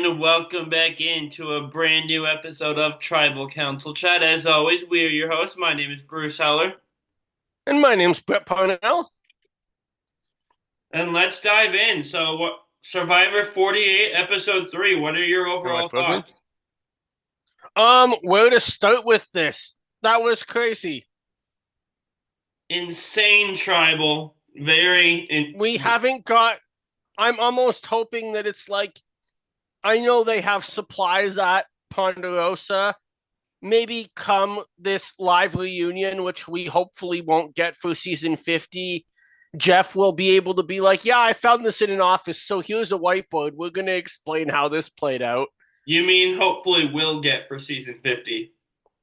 and welcome back into a brand new episode of Tribal Council Chat. As always, we are your hosts. My name is Bruce Heller, And my name's Brett Parnell. and let's dive in. So, what Survivor 48, Episode 3, what are your Am I overall frozen? thoughts? Where to start with this? That was crazy. Insane tribal, very We haven't got. I'm almost hoping that it's like. I know they have supplies at Ponderosa. Maybe come this live reunion, which we hopefully won't get for season 50, Jeff will be able to be like, yeah, I found this in an office. So here's a whiteboard. We're going to explain how this played out. you mean hopefully will get for season 50.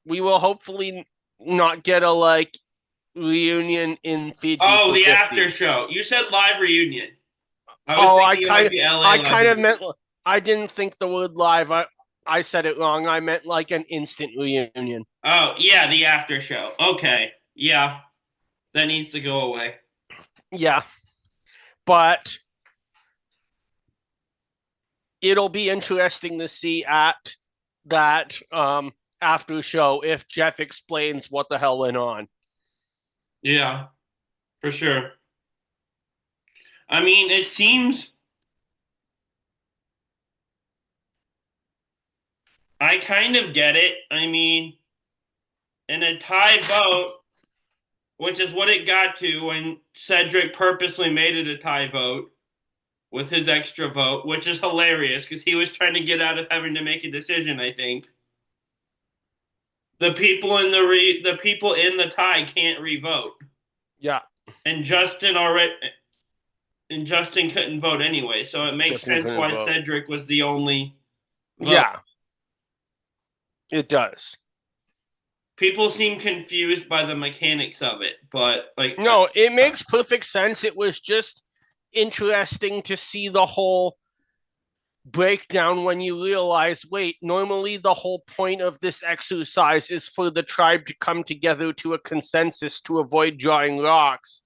We will hopefully not get a reunion in Fiji Oh, for the after 50. show. You said live reunion. I was Oh, thinking like the LA I live kind of reunion. meant I didn't think the word live. I said it wrong. I meant like an instant reunion. Oh, yeah, the after show. Okay. Yeah, that needs to go away. Yeah, but it'll be interesting to see at that after show if Jeff explains what the hell went on. Yeah, for sure. I mean, it seems I kind of get it. I mean, in a tie vote, which is what it got to when Cedric purposely made it a tie vote with his extra vote, which is hilarious because he was trying to get out of having to make a decision, I think. The people in the tie can't revote. Yeah, And Justin couldn't vote anyway, so it makes Justin sense couldn't why vote. Cedric was the only vote. Yeah, it does. People seem confused by the mechanics of it, but No, it makes perfect sense. It was just interesting to see the whole breakdown when you realize wait, normally the whole point of this exercise is for the tribe to come together to a consensus to avoid drawing rocks.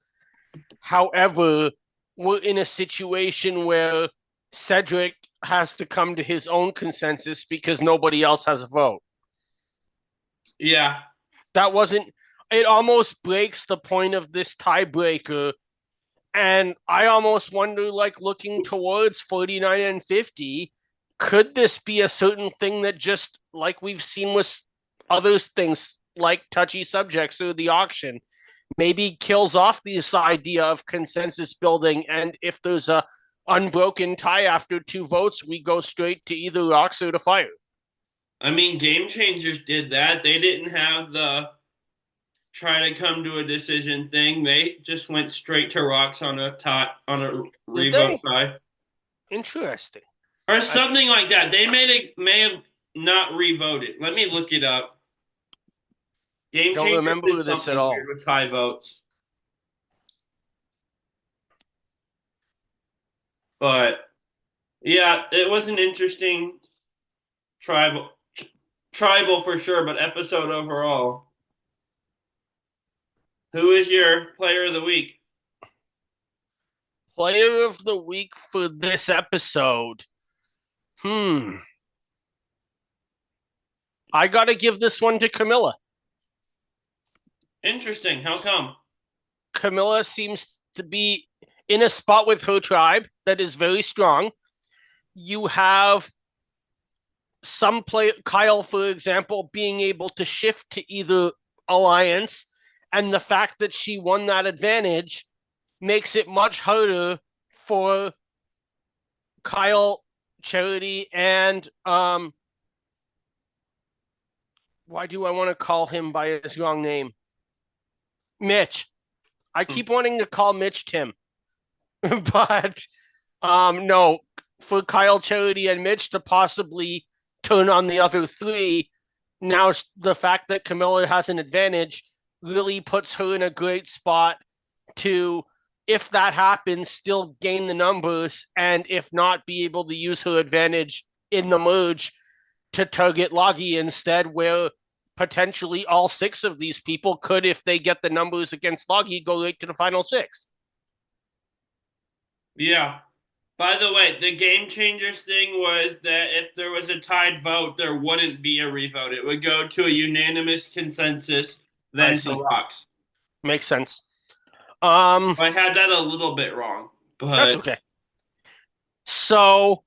However, we're in a situation where Cedric has to come to his own consensus because nobody else has a vote. yeah, That wasn't, it almost breaks the point of this tiebreaker. And I almost wonder, like looking towards 49 and 50, could this be a certain thing that just like we've seen with other things like touchy subjects or the auction, maybe kills off this idea of consensus building. And if there's a unbroken tie after two votes, we go straight to either rocks or to fire. I mean, Game Changers did that. They didn't have the try to come to a decision thing. They just went straight to rocks on a Did revote they? tie Interesting. or I something like that. They may have not revoted. Let me look it up. Game don't Changers did remember this at something all. weird with tie votes, but yeah, it was an interesting tribal tribal for sure, but episode overall. Who is your player of the week? Player of the week for this episode. Hmm. I got to give this one to Camilla. Interesting. How come? Camilla seems to be in a spot with her tribe that is very strong. You have some play Kyle, for example, being able to shift to either alliance, and the fact that she won that advantage makes it much harder for Kyle, Charity, and why do I want to call him by his wrong name? Mitch. I Hmm. keep wanting to call Mitch Tim, but no, for Kyle, Charity, and Mitch to possibly turn on the other three. Now the fact that Camilla has an advantage really puts her in a great spot to, if that happens, still gain the numbers, and if not, be able to use her advantage in the merge to target Logie instead, where potentially all six of these people could, if they get the numbers against Logie, go right to the final six. Yeah. By the way, the game changers thing was that if there was a tied vote, there wouldn't be a revote. It would go to a unanimous consensus, I then to see. locks. Makes sense. Um, I had that a little bit wrong, that's but okay. So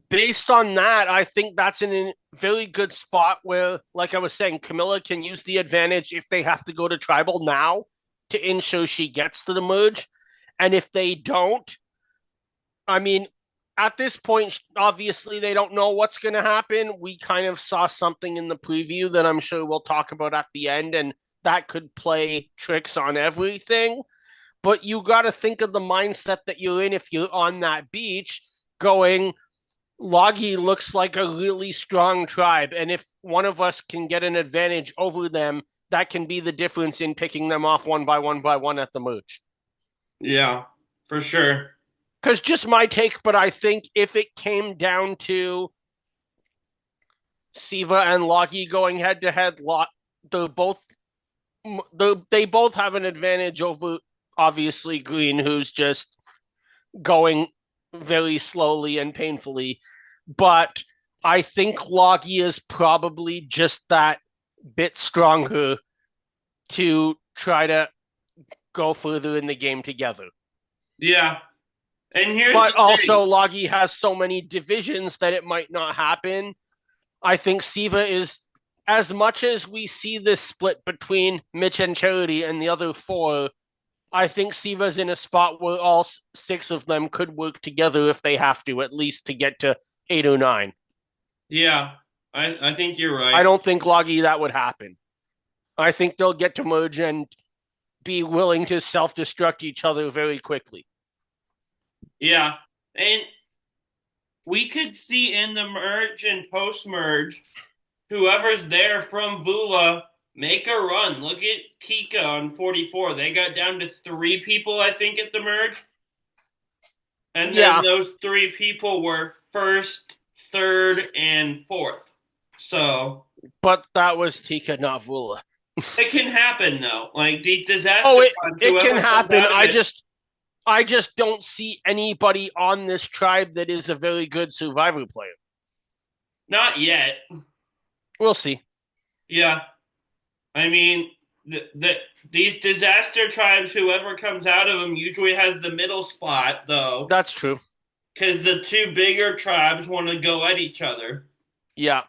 based on that, I think that's in a very good spot where, like I was saying, Camilla can use the advantage if they have to go to tribal now to ensure she gets to the merge. And if they don't, I mean, at this point, obviously they don't know what's going to happen. We kind of saw something in the preview that I'm sure we'll talk about at the end, and that could play tricks on everything. But you got to think of the mindset that you're in if you're on that beach going, Logi looks like a really strong tribe. And if one of us can get an advantage over them, that can be the difference in picking them off one by one by one at the merge. yeah, for sure. Because just my take, but I think if it came down to Siva and Loki going head to head, they're both they both have an advantage over obviously Green, who's just going very slowly and painfully. But I think Loki is probably just that bit stronger to try to go further in the game together. Yeah. And here's But the also, thing. Logi has so many divisions that it might not happen. I think Siva is, as much as we see this split between Mitch and Charity and the other four, I think Siva's in a spot where all six of them could work together if they have to, at least to get to 8 or 9. Yeah, I think you're I right. don't think Logi that would happen. I think they'll get to merge and be willing to self destruct each other very quickly. Yeah. And we could see in the merge and post merge, whoever's there from Vula make a run. Look at Tika on 44. They got down to three people, I think, at the merge. And then Yeah, those three people were first, third, and fourth. So but that was Tika, not Vula. it can happen though. Like these Oh, disaster times, it can whoever comes happen. out of it, I just don't see anybody on this tribe that is a very good survivor player. not yet. We'll see. Yeah. I mean, these disaster tribes, whoever comes out of them, usually has the middle spot, though, That's true. because the two bigger tribes want to go at each other. Yeah,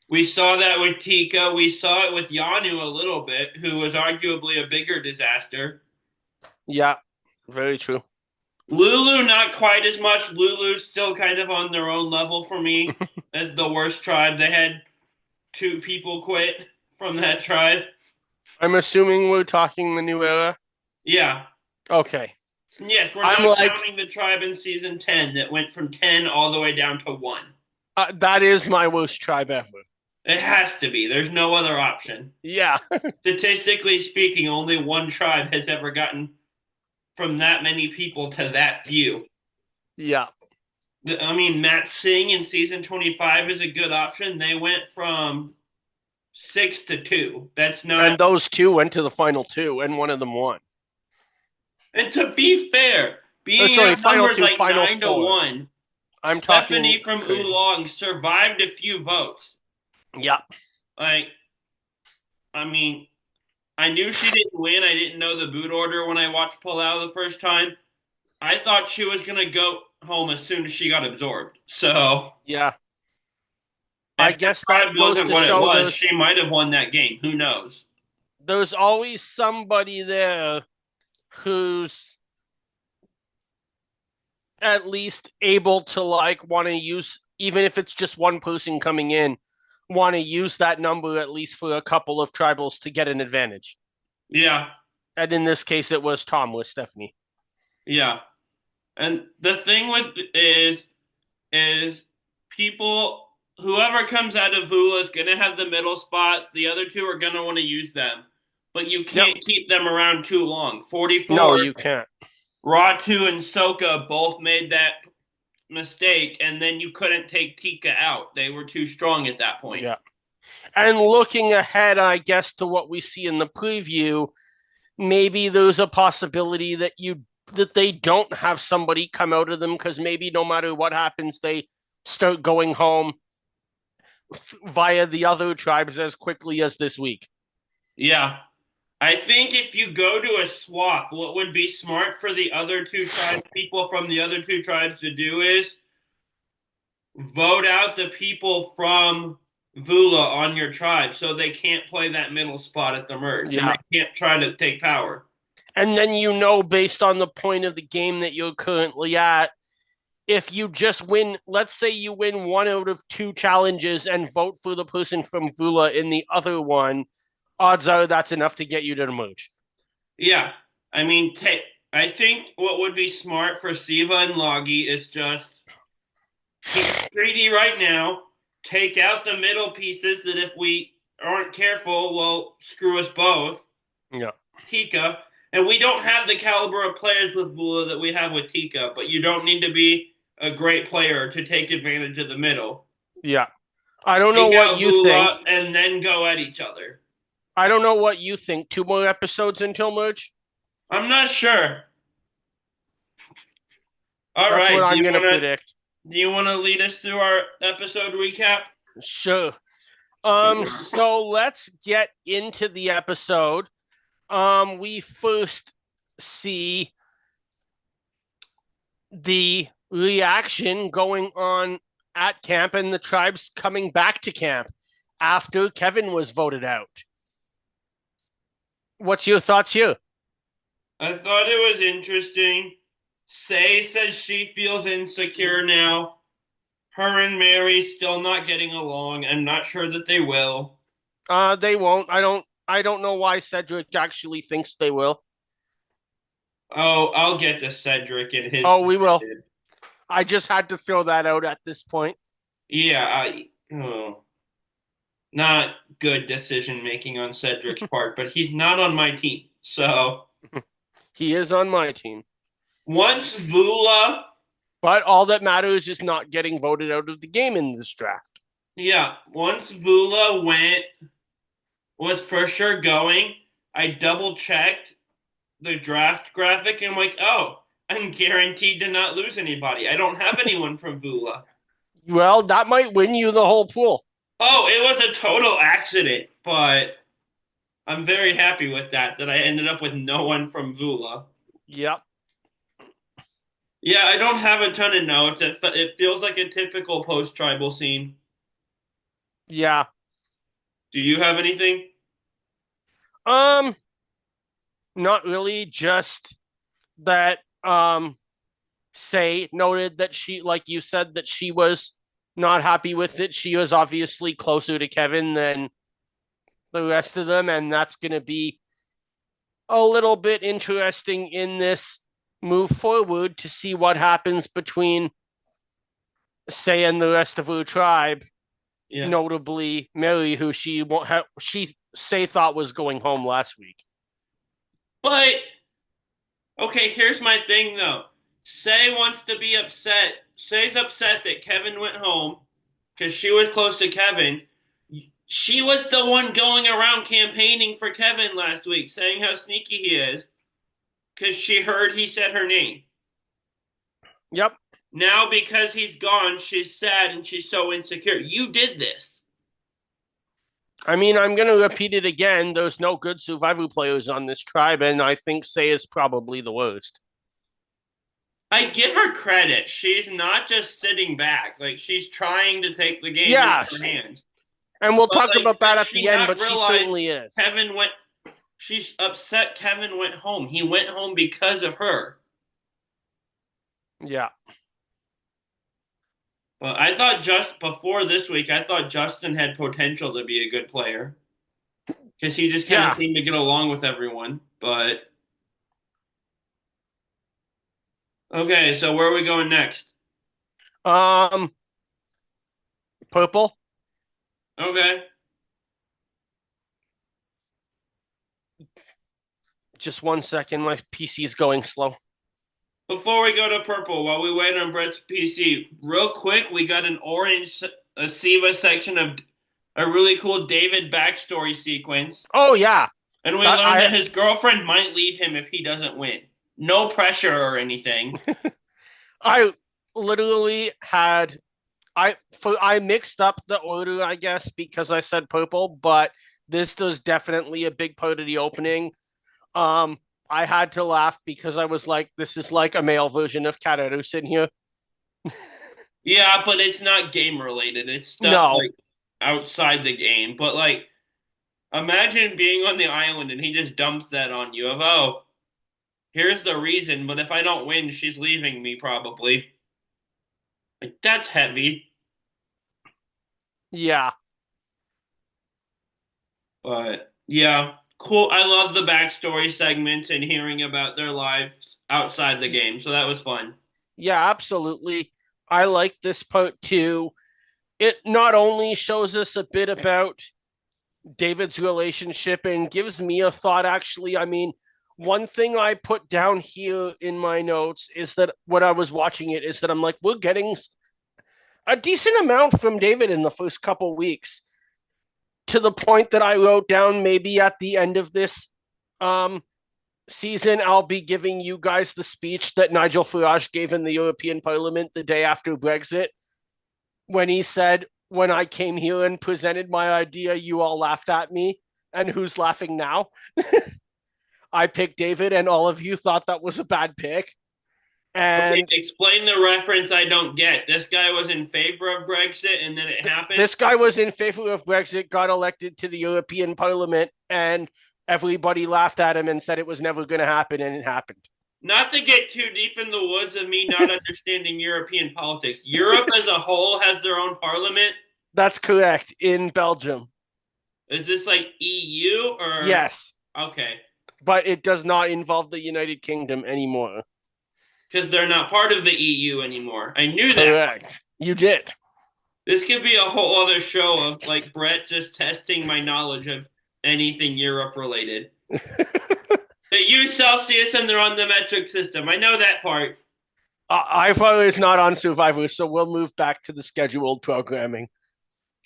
We saw that with Tika. We saw it with Yanu a little bit, who was arguably a bigger disaster. yeah, very true. Lulu, not quite as much. Lulu's still kind of on their own level for me as the worst tribe. They had two people quit from that tribe. I'm assuming we're talking the new era. Yeah. Okay. Yes, we're I'm not like, counting the tribe in season 10 that went from 10 all the way down to 1. that is my worst tribe ever. It has to be. There's no other option. Yeah, Statistically speaking, only one tribe has ever gotten from that many people to that few. yeah. I mean, Matt Singh in season 25 is a good option. They went from 6 to 2. That's And not. those two went to the final two, and one of them won. And to be fair, being Sorry, final outnumbered two, like final 9 to four. 1, I'm Stephanie talking from crazy. Oolong survived a few votes. Yeah, Like, I mean, I knew she didn't win. I didn't know the boot order when I watched Palau the first time. I thought she was going to go home as soon as she got absorbed. So yeah. I if her guess that tribe goes wasn't to what it show was, she might have won that game. Who knows? there's always somebody there who's at least able to like want to use, even if it's just one person coming in, want to use that number at least for a couple of tribals to get an advantage. Yeah, And in this case, it was Tom with Stephanie. yeah. And the thing with is people whoever comes out of Vula is going to have the middle spot. The other two are going to want to use them, but you Yep. can't keep them around too long. No, 44, you can't. Ratu, and Soka both made that mistake, and then you couldn't take Tika out. They were too strong at that point. Yeah. And looking ahead, I guess, to what we see in the preview, maybe there's a possibility that you that they don't have somebody come out of them because maybe no matter what happens, they start going home via the other tribes as quickly as this week. Yeah. I think if you go to a swap, what would be smart for the other two tribes, people from the other two tribes to do is vote out the people from Vula on your tribe so they can't play that middle spot at the merge and Yeah. they can't try to take power. And then based on the point of the game that you're currently at, if you just win, let's say you win one out of two challenges and vote for the person from Vula in the other one, odds are that's enough to get you to the merge. Yeah. I mean, I think what would be smart for Siva and Logi is just keep greedy right now, take out the middle pieces that if we aren't careful will screw us both. Yeah. Tika. And we don't have the caliber of players with Vula that we have with Tika, but you don't need to be a great player to take advantage of the middle. Yeah. I don't know Take what out you think. Vula and then go at each other. I don't know what you think. 2 more episodes until merge? I'm not sure. All That's right. what I'm going to predict. Do you want to lead us through our episode recap? Sure. So let's get into the episode. We first see the reaction going on at camp and the tribes coming back to camp after Kevin was voted out. What's your thoughts here? I thought it was interesting. Say says she feels insecure now. Her and Mary still not getting along. I'm not sure that they will. They won't. I don't know why Cedric actually thinks they will. Oh, I'll get to Cedric and his. Oh, we will. I just had to throw that out at this point. Yeah, not good decision making on Cedric's part, but he's not on my team. So He is on my team. once Vula, But all that matters is not getting voted out of the game in this draft. once Vula was for sure going, I double checked the draft graphic and I'm like, oh, I'm guaranteed to not lose anybody. I don't have anyone from Vula. Well, that might win you the whole pool. Oh, it was a total accident, but I'm very happy with that I ended up with no one from Vula. Yep. Yeah, I don't have a ton of notes. It feels like a typical post-tribal scene. Yeah. Do you have anything? Um, Not really, just that Say noted that she, like you said, that she was not happy with it. She was obviously closer to Kevin than the rest of them, and that's going to be a little bit interesting in this move forward to see what happens between Say and the rest of her tribe, Yeah. notably Mary, who she Say thought was going home last week. But okay, here's my thing though. Say wants to be upset. Say's upset that Kevin went home because she was close to Kevin. She was the one going around campaigning for Kevin last week, saying how sneaky he is because she heard he said her name. Yep. Now, because he's gone, she's sad and she's so insecure. You did this. I mean, I'm going to repeat it again. There's no good survivor players on this tribe, and I think Say is probably the worst. I give her credit. She's not just sitting back. Like, she's trying to take the game in her hands. And we'll talk about that at the end, but she certainly is. She's upset Kevin went home. He went home because of her. Yeah. But I thought just before this week, I thought Justin had potential to be a good player. Because he just kind of seemed to get along with everyone. But okay, so where are we going next? Purple. Okay. Just 1 second. My PC is going slow. Before we go to purple, while we wait on Brett's PC, real quick, we got an orange Siva section of a really cool David backstory sequence. Oh, yeah. And we learned that his girlfriend might leave him if he doesn't win. No pressure or anything. I literally had I mixed up the order, I guess, because I said purple, but this was definitely a big part of the opening. Um, I had to laugh because I was like, this is like a male version of Carreras in here. Yeah, but it's not game related. It's stuff No, like outside the game. But like, imagine being on the island and he just dumps that on you of, oh, here's the reason, but if I don't win, she's leaving me probably. Like, that's heavy. yeah, But yeah, cool. I love the backstory segments and hearing about their lives outside the game. So that was fun. yeah, absolutely. I like this part too. It not only shows us a bit about David's relationship and gives me a thought, actually. I mean, one thing I put down here in my notes is that when I was watching it, is that I'm like, we're getting a decent amount from David in the first couple weeks, to the point that I wrote down maybe at the end of this um, season, I'll be giving you guys the speech that Nigel Farage gave in the European Parliament the day after Brexit, when he said, when I came here and presented my idea, you all laughed at me. And who's laughing now? I picked David, and all of you thought that was a bad pick. Okay, And explain the reference I don't get. This guy was in favor of Brexit and then it happened. this guy was in favor of Brexit, got elected to the European Parliament, and everybody laughed at him and said it was never going to happen, and it happened. Not to get too deep in the woods of me not understanding European politics. Europe as a whole has their own parliament. That's correct. In Belgium. Is this like EU or Yes. okay? But it does not involve the United Kingdom anymore. Because they're not part of the EU anymore. I knew that. Correct. You did. This could be a whole other show of like Brett just testing my knowledge of anything Europe related. They use Celsius and they're on the metric system. I know that part. Ivo is not on Survivor, so we'll move back to the scheduled programming.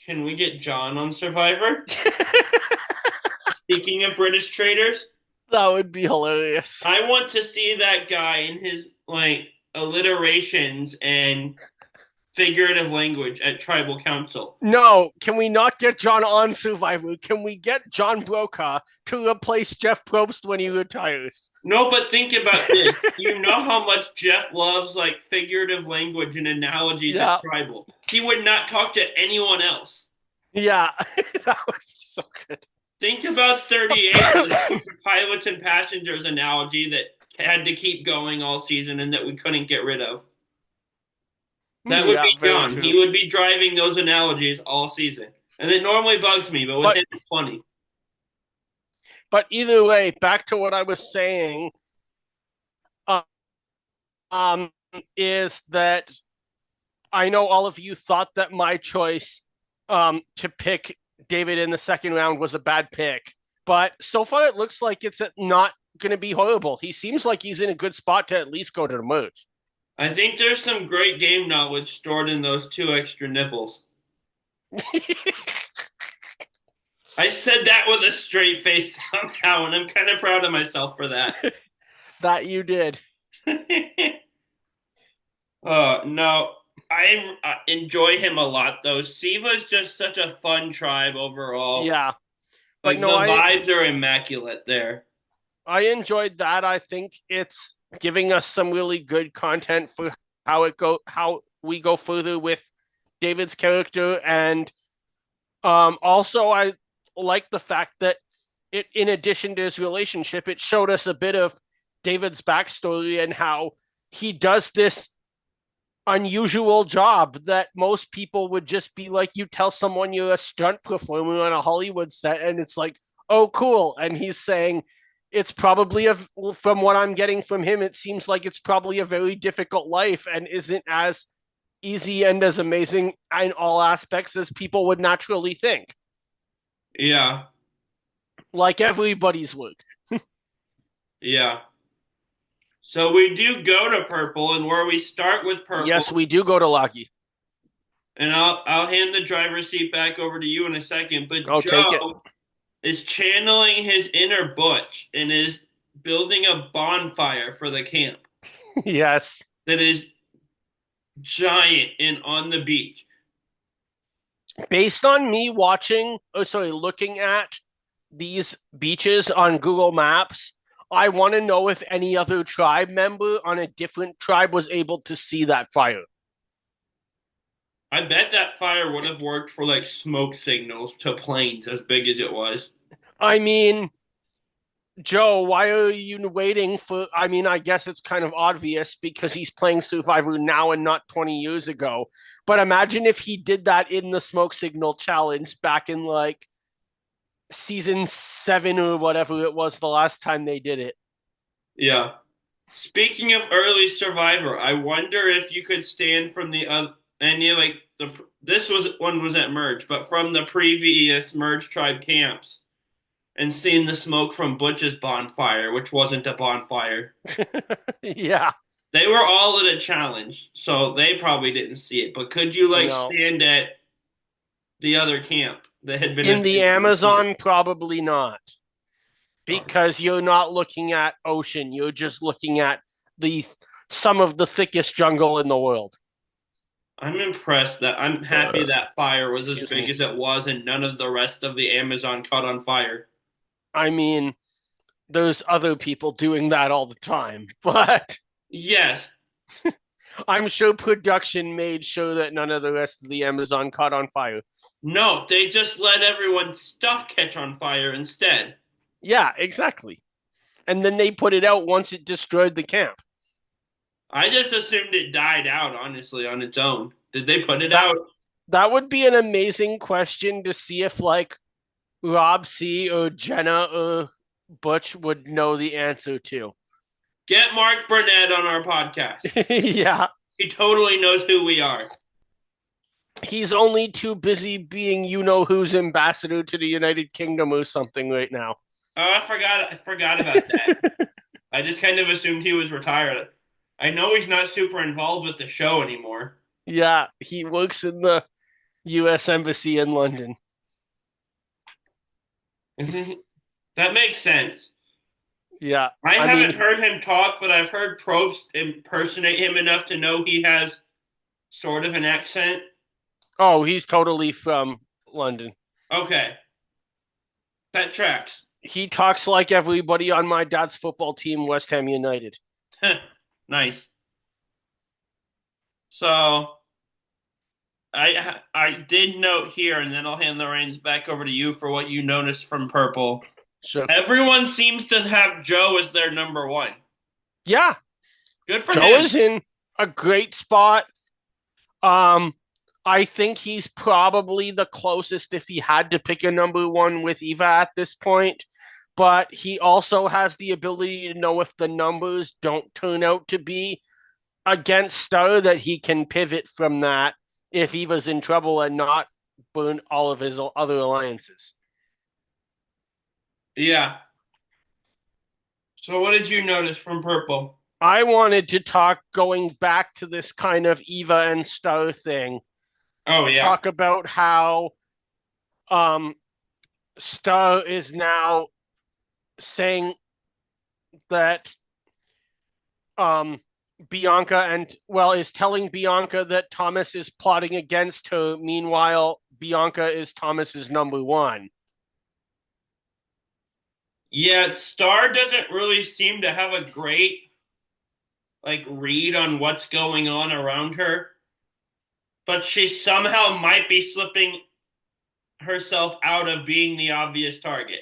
Can we get John on Survivor? Speaking of British traders, That would be hilarious. I want to see that guy in his like alliterations and figurative language at tribal council. No, can we not get John on Survivor? Can we get John Brokaw to replace Jeff Probst when he retires? No, but think about this. You know how much Jeff loves like figurative language and analogies Yeah. at tribal. He would not talk to anyone else. Yeah, that was so good. Think about 38, the pilots and passengers analogy that had to keep going all season and that we couldn't get rid of. That would be John. He would be driving those analogies all season. And it normally bugs me, but with him, it's funny. But either way, back to what I was saying, uh, is that I know all of you thought that my choice to pick David in the second round was a bad pick. But so far, it looks like it's not going to be horrible. He seems like he's in a good spot to at least go to the merge. I think there's some great game knowledge stored in those 2 extra nipples. I said that with a straight face somehow, and I'm kind of proud of myself for that. That you did. No, I enjoy him a lot, though. Siva's just such a fun tribe overall. Yeah. But like, no, the vibes are immaculate there. I enjoyed that. I think it's giving us some really good content for how we go further with David's character, and also I like the fact that it, in addition to his relationship, it showed us a bit of David's backstory and how he does this unusual job that most people would just be like, you tell someone you're a stunt performer on a Hollywood set and it's like, oh cool, and he's saying it's probably from what I'm getting from him, it seems like it's probably a very difficult life and isn't as easy and as amazing in all aspects as people would naturally think. Yeah. Like everybody's work. Yeah. So we do go to purple, and where we start with purple. Yes, we do go to Lucky. And I'll hand the driver's seat back over to you in a second. But I'll take it. Joe is channeling his inner Butch and is building a bonfire for the camp Yes. that is giant and on the beach. Based on me looking at these beaches on Google Maps, I want to know if any other tribe member on a different tribe was able to see that fire. I bet that fire would have worked for like smoke signals to planes as big as it was. I mean, Joe, why are you waiting for? I mean, I guess it's kind of obvious because he's playing Survivor now and not 20 years ago. But imagine if he did that in the smoke signal challenge back in like season 7 or whatever it was the last time they did it. Yeah. Speaking of early Survivor, I wonder if you could stand from the any like the this was one was at Merge, but from the previous Merge tribe camps and seeing the smoke from Butch's bonfire, which wasn't a bonfire. Yeah, They were all at a challenge, so they probably didn't see it. But could you like no. stand at the other camp that had been In the attending before? Amazon, probably not because you're not looking at ocean. You're just looking at the some of the thickest jungle in the world. I'm impressed that I'm happy that fire was as Excuse big me. as it was and none of the rest of the Amazon caught on fire. I mean, there's other people doing that all the time, but Yes. I'm sure production made sure that none of the rest of the Amazon caught on fire. No, they just let everyone's stuff catch on fire instead. Yeah, exactly. And then they put it out once it destroyed the camp. I just assumed it died out, honestly, on its own. Did they put it That out? that would be an amazing question to see if like Rob C or Jenna or Butch would know the answer to. Get Mark Burnett on our podcast. Yeah, He totally knows who we are. he's only too busy being you know who's ambassador to the United Kingdom or something right now. Oh, I forgot about that. I just kind of assumed he was retired. I know he's not super involved with the show anymore. Yeah, he works in the US Embassy in London. That makes sense. Yeah, I I haven't mean, heard him talk, but I've heard Probst impersonate him enough to know he has sort of an accent. oh, he's totally from London. Okay, that tracks. He talks like everybody on my dad's football team, West Ham United. Nice. So I did note here, and then I'll hand the reins back over to you for what you noticed from Purple. So, Everyone seems to have Joe as their number one. yeah, Good for Joe him. is in a great spot. Um, I think he's probably the closest if he had to pick a number one with Eva at this point. But he also has the ability to know if the numbers don't turn out to be against Star that he can pivot from that if Eva's in trouble and not burn all of his other alliances. Yeah. So what did you notice from Purple? I wanted to talk going back to this kind of Eva and Star thing, Oh yeah. talk about how um Star is now saying that um Bianca and well is telling Bianca that Thomas is plotting against her. Meanwhile, Bianca is Thomas's number one. Yeah, Star doesn't really seem to have a great like read on what's going on around her, but she somehow might be slipping herself out of being the obvious target.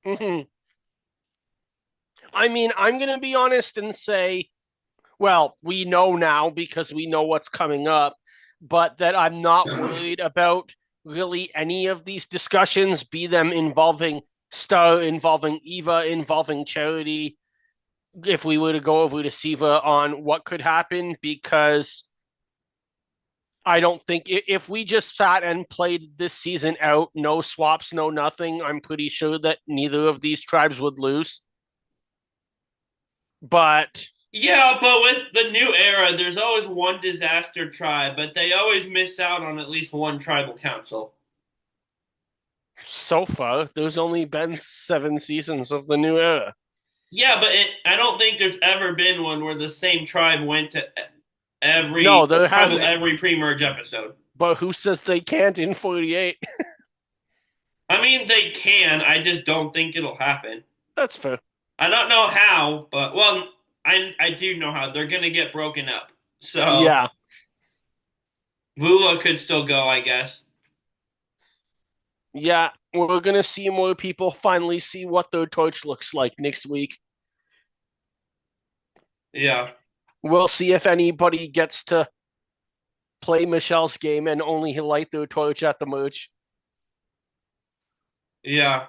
Mm-hmm. I mean, I'm going to be honest and say, well, we know now because we know what's coming up, but that I'm not worried about really any of these discussions, be them involving Star, involving Eva, involving Charity, if we were to go over to Siva on what could happen, because I don't think if we just sat and played this season out, no swaps, no nothing, I'm pretty sure that neither of these tribes would lose. But Yeah, but with the new era, there's always one disaster tribe, but they always miss out on at least one tribal council. so far, there's only been 7 seasons of the new era. Yeah, but I don't think there's ever been one where the same tribe went to No, every there probably hasn't. every pre-merge episode. But who says they can't in 48? I mean, they can. I just don't think it'll happen. That's fair. I don't know how, but well, I do know how. They're gonna get broken up. So Yeah. Vula could still go, I guess. Yeah. We're going to see more people finally see what their torch looks like next week. Yeah, We'll see if anybody gets to play Michelle's game and only light their torch at the merge. yeah.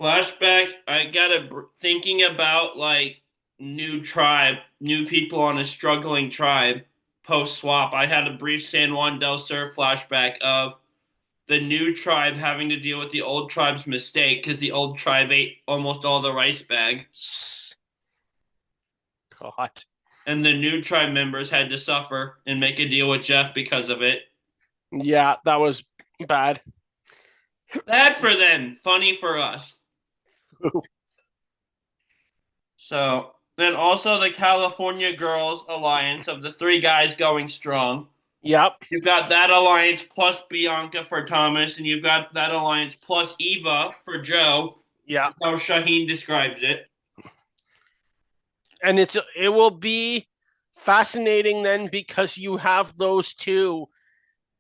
Flashback. I gotta thinking about like new tribe, new people on a struggling tribe post swap. I had a brief San Juan del Sur flashback of the new tribe having to deal with the old tribe's mistake because the old tribe ate almost all the rice bag, God. and the new tribe members had to suffer and make a deal with Jeff because of it. Yeah, that was bad. Bad for them, funny for us. So, then also the California Girls Alliance of the three guys going strong. Yep. You've got that alliance plus Bianca for Thomas, and you've got that alliance plus Eva for Joe. Yeah. That's how Shaheen describes it. And it will be fascinating then because you have those two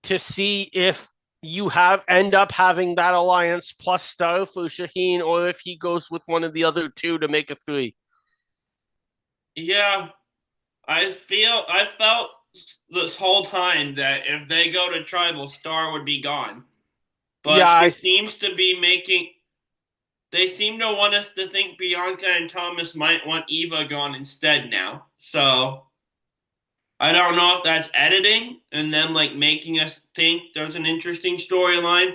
to see if you have end up having that alliance plus Star for Shaheen or if he goes with one of the other two to make a three. Yeah, I felt this whole time that if they go to tribal, Star would be gone. But Yeah, she seems to be making. They seem to want us to think Bianca and Thomas might want Eva gone instead now. So I don't know if that's editing and them like making us think there's an interesting storyline,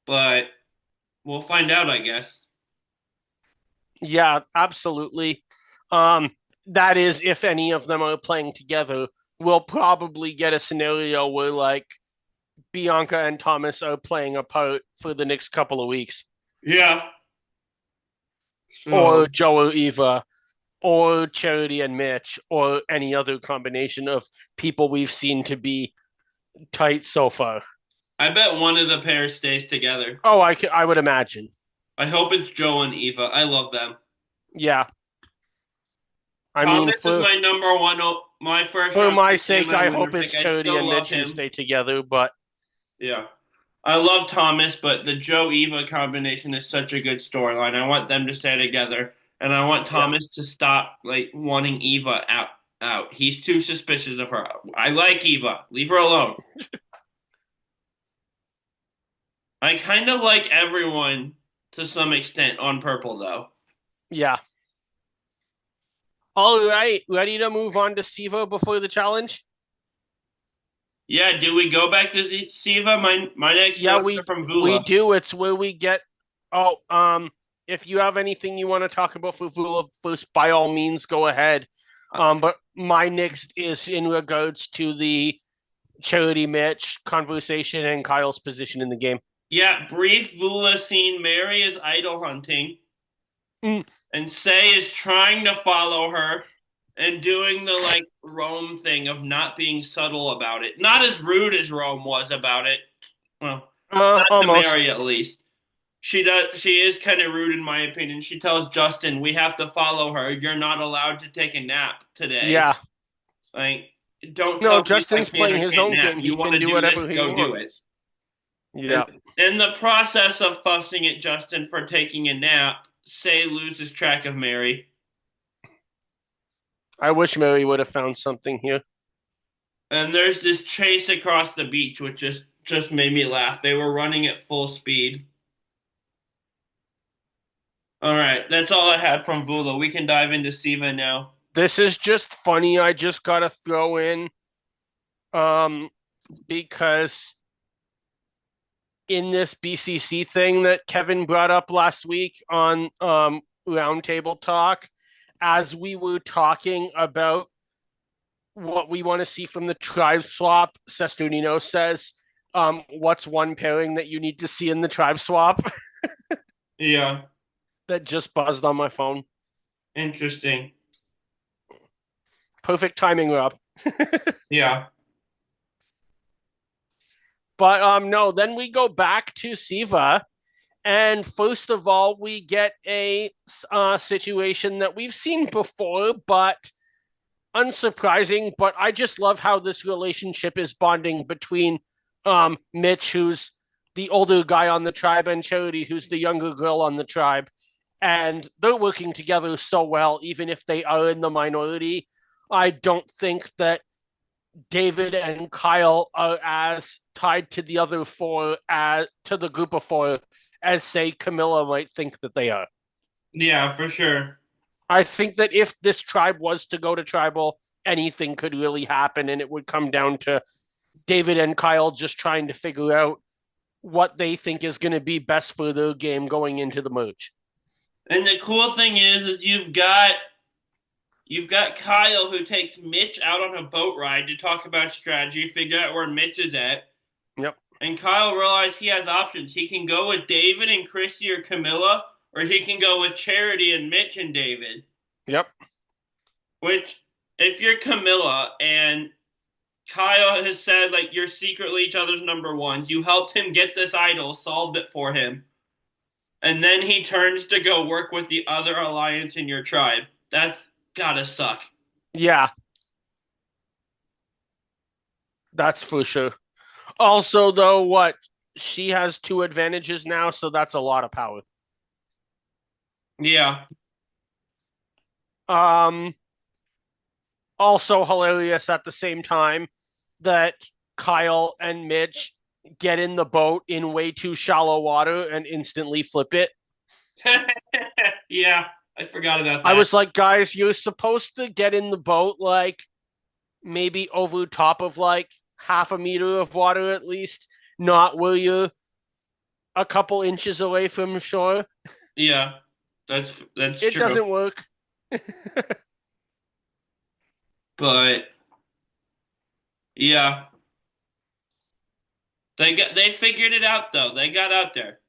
but we'll find out, I guess. yeah, absolutely. Um, that is if any of them are playing together, we'll probably get a scenario where like Bianca and Thomas are playing apart for the next couple of weeks. Yeah. Or So Joe or Eva, or Charity and Mitch, or any other combination of people we've seen to be tight so far. I bet one of the pairs stays together. Oh, I would imagine. I hope it's Joe and Eva. I love them. Yeah. I mean, Thomas is my number one, my first for round my and sake, my I winner hope it's pick. I Charity still and love Mitch who him. stay together, but Yeah. I love Thomas, but the Joe Eva combination is such a good storyline. I want them to stay together, and I want yeah. Thomas to stop like wanting Eva out. He's too suspicious of her. I like Eva. Leave her alone. I kind of like everyone to some extent on purple though. Yeah. All right, ready to move on to Siva before the challenge? Yeah, do we go back to Siva? My next Yeah, notes are we from we Vula. do. It's where we get. Oh, if you have anything you want to talk about for Vula first, by all means, go ahead. But my next is in regards to the Charity Mitch conversation and Kyle's position in the game. Yeah, brief Vula scene. Mary is idol hunting, Mm, and Say is trying to follow her and doing the like Rome thing of not being subtle about it. Not as rude as Rome was about it. Well, not to almost. Mary at least. She is kind of rude in my opinion. She tells Justin, "We have to follow her. You're not allowed to take a nap today." Yeah. Like, don't No, tell me my Justin's kid playing I his can't own nap. game. You He want can to do do this? whatever he Go do it. wants. And Yeah. in the process of fussing at Justin for taking a nap, Say loses track of Mary. I wish Mary would have found something here. And there's this chase across the beach, which just made me laugh. They were running at full speed. All right, that's all I had from Vula. We can dive into Siva now. This is just funny. I just gotta throw in um because in this BCC thing that Kevin brought up last week on Roundtable Talk, as we were talking about what we want to see from the tribe swap, Sesternino says, what's one pairing that you need to see in the tribe swap? Yeah. That just buzzed on my phone. Interesting. Perfect timing, Rob. Yeah. But no, then we go back to Siva. And first of all, we get a situation that we've seen before, but unsurprising. But I just love how this relationship is bonding between Mitch, who's the older guy on the tribe, and Charity, who's the younger girl on the tribe. And they're working together so well, even if they are in the minority. I don't think that David and Kyle are as tied to the other four as to the group of four as say Camilla might think that they are. Yeah, for sure. I think that if this tribe was to go to tribal, anything could really happen, and it would come down to David and Kyle just trying to figure out what they think is going to be best for their game going into the merge. And the cool thing is you've got Kyle who takes Mitch out on a boat ride to talk about strategy, figure out where Mitch is at. Yep. And Kyle realized he has options. He can go with David and Chrissy or Camilla, or he can go with Charity and Mitch and David. Yep. Which, if you're Camilla and Kyle has said like you're secretly each other's number ones, you helped him get this idol, solved it for him, and then he turns to go work with the other alliance in your tribe. That's gotta suck. Yeah, that's for sure. Also, though, what she has two advantages now, so that's a lot of power. Yeah. Um, Also hilarious at the same time that Kyle and Mitch get in the boat in way too shallow water and instantly flip it. Yeah, I forgot about that. I was like, guys, you're supposed to get in the boat like maybe over top of like half a meter of water at least, not where you're a couple inches away from shore. Yeah, that's It true. doesn't work. But yeah, they figured it out though. They got out there.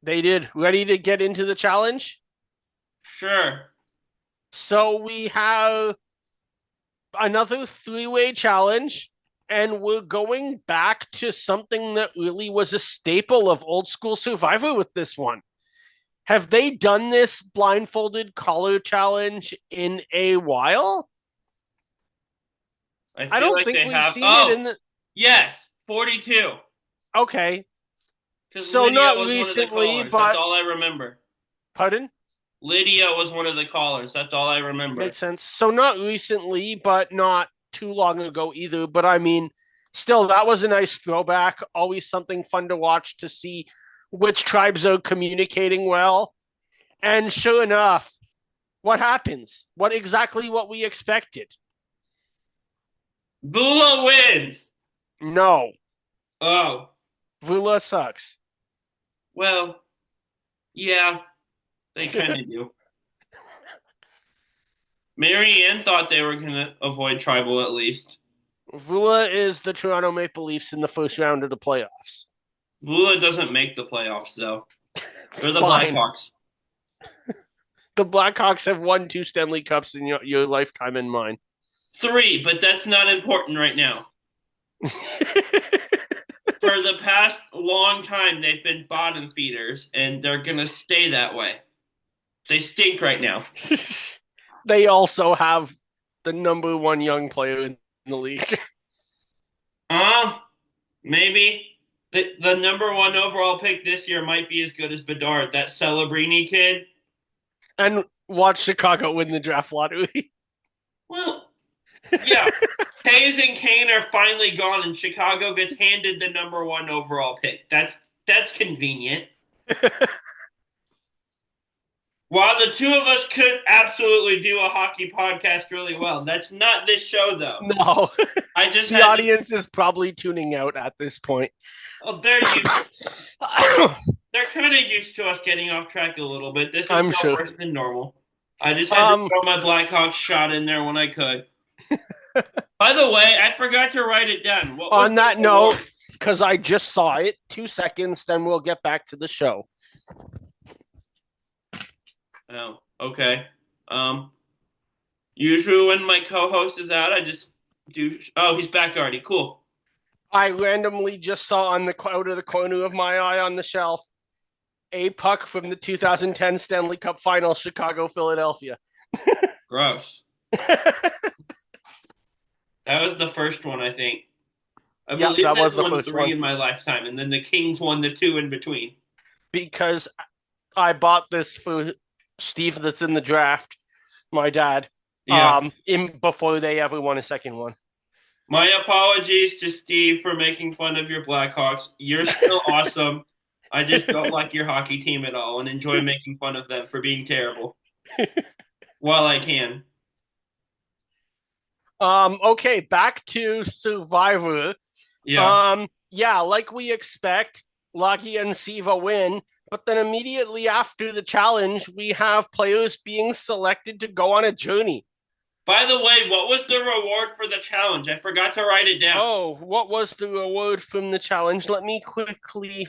They did. Ready to get into the challenge? Sure. So we have another three-way challenge, and we're going back to something that really was a staple of old school Survivor with this one. Have they done this blindfolded collar challenge in a while? I don't like think they we've have. seen Oh, it in the. yes, 42. Okay, Because so Lydia not was one of the recently, callers. That's but all I remember. pardon? Lydia was one of the callers. That's all I remember. Makes sense. So not recently, but not too long ago either. But I mean, still, that was a nice throwback. Always something fun to watch to see which tribes are communicating well. And sure enough, what happens? What we expected? Bula wins. No, Oh, Vula sucks. well, yeah, they kind of do. Marianne thought they were going to avoid tribal at least. Vula is the Toronto Maple Leafs in the first round of the playoffs. Vula doesn't make the playoffs, though. They're the Fine. Blackhawks. The Blackhawks have won 2 Stanley Cups in your lifetime and mine. 3, but that's not important right now. For the past long time, they've been bottom feeders, and they're going to stay that way. They stink right now. They also have the number 1 young player in the league. Maybe. The number 1 overall pick this year might be as good as Bedard, that Celebrini kid. And watch Chicago win the draft lottery. Well, yeah. Hayes and Kane are finally gone, and Chicago gets handed the number 1 overall pick. That's convenient. While the two of us could absolutely do a hockey podcast really well, that's not this show, though. No. I just the audience is probably tuning out at this point. Oh, they're kind of used to us getting off track a little bit. This is worse than normal. I just had to throw my Blackhawks shot in there when I could. By the way, I forgot to write it down. On that note, because I just saw it, 2 seconds, then we'll get back to the show. Oh, okay. Um, Usually when my co-host is out, I just do. Oh, he's back already. Cool. I randomly just saw on the out of the corner of my eye on the shelf a puck from the 2010 Stanley Cup Final, Chicago, Philadelphia. Gross. That was the first one, I think. I Yep, believe that that was the won first three one in my lifetime, and then the Kings won the two in between. because I bought this for Steve that's in the draft, my dad, Yeah. in before they ever won a second one. My apologies to Steve for making fun of your Blackhawks. You're still awesome. I just don't like your hockey team at all and enjoy making fun of them for being terrible while I can. Okay, back to Survivor. Yeah. Yeah, like we expect, Lucky and Siva win, but then immediately after the challenge, we have players being selected to go on a journey. By the way, what was the reward for the challenge? I forgot to write it down. Oh, what was the reward from the challenge? Let me quickly.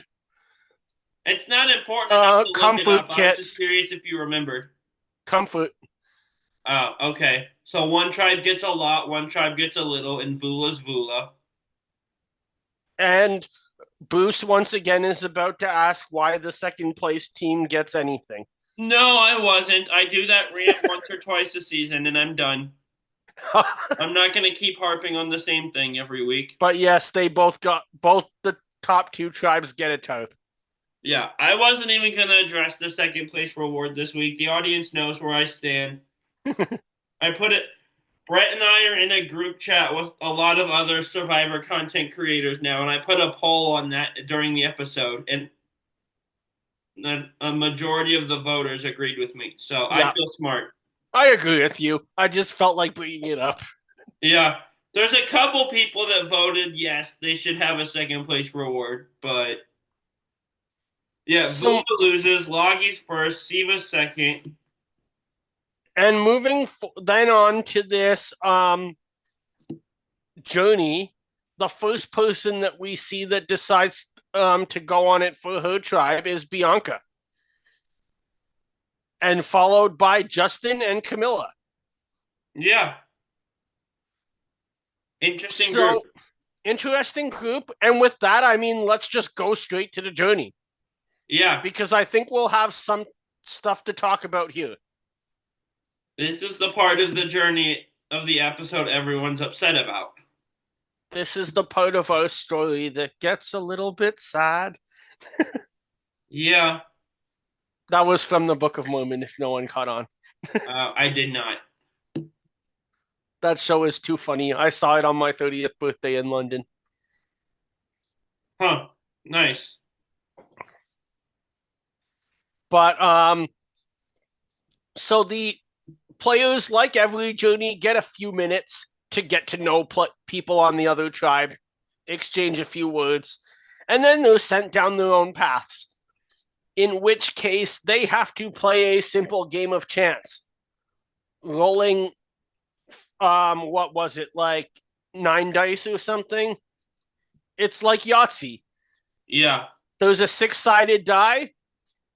It's not important enough to look it up. Comfort I was just kits. curious if you remembered. Comfort. Oh, okay. So one tribe gets a lot, one tribe gets a little, and Vula's Vula. And Bruce once again is about to ask why the second place team gets anything. No, I wasn't. I do that rant once or twice a season, and I'm done. I'm not going to keep harping on the same thing every week. But yes, they both the top two tribes get a type. Yeah, I wasn't even going to address the second place reward this week. The audience knows where I stand. I put it. Brett and I are in a group chat with a lot of other Survivor content creators now, and I put a poll on that during the episode, and a majority of the voters agreed with me. So I Yeah, feel smart. I agree with you. I just felt like bringing it up. Yeah, there's a couple people that voted yes, they should have a second place reward, but yeah, Vula So, loses, Loggy's first, Siva second. and moving then on to this journey, the first person that we see that decides to go on it for her tribe is Bianca, and followed by Justin and Camilla. Yeah, interesting group. So, interesting group. And with that, I mean, let's just go straight to the journey Yeah, because I think we'll have some stuff to talk about here. this is the part of the journey of the episode everyone's upset about. This is the part of our story that gets a little bit sad. Yeah, That was from the Book of Mormon, if no one caught on. I did not. That show is too funny. I saw it on my 30th birthday in London. Huh, nice. But so the players, like every journey, get a few minutes to get to know people on the other tribe, exchange a few words, and then they're sent down their own paths. In which case, they have to play a simple game of chance, rolling what was it, like 9 dice or something? It's like Yahtzee. Yeah, There's a six-sided die,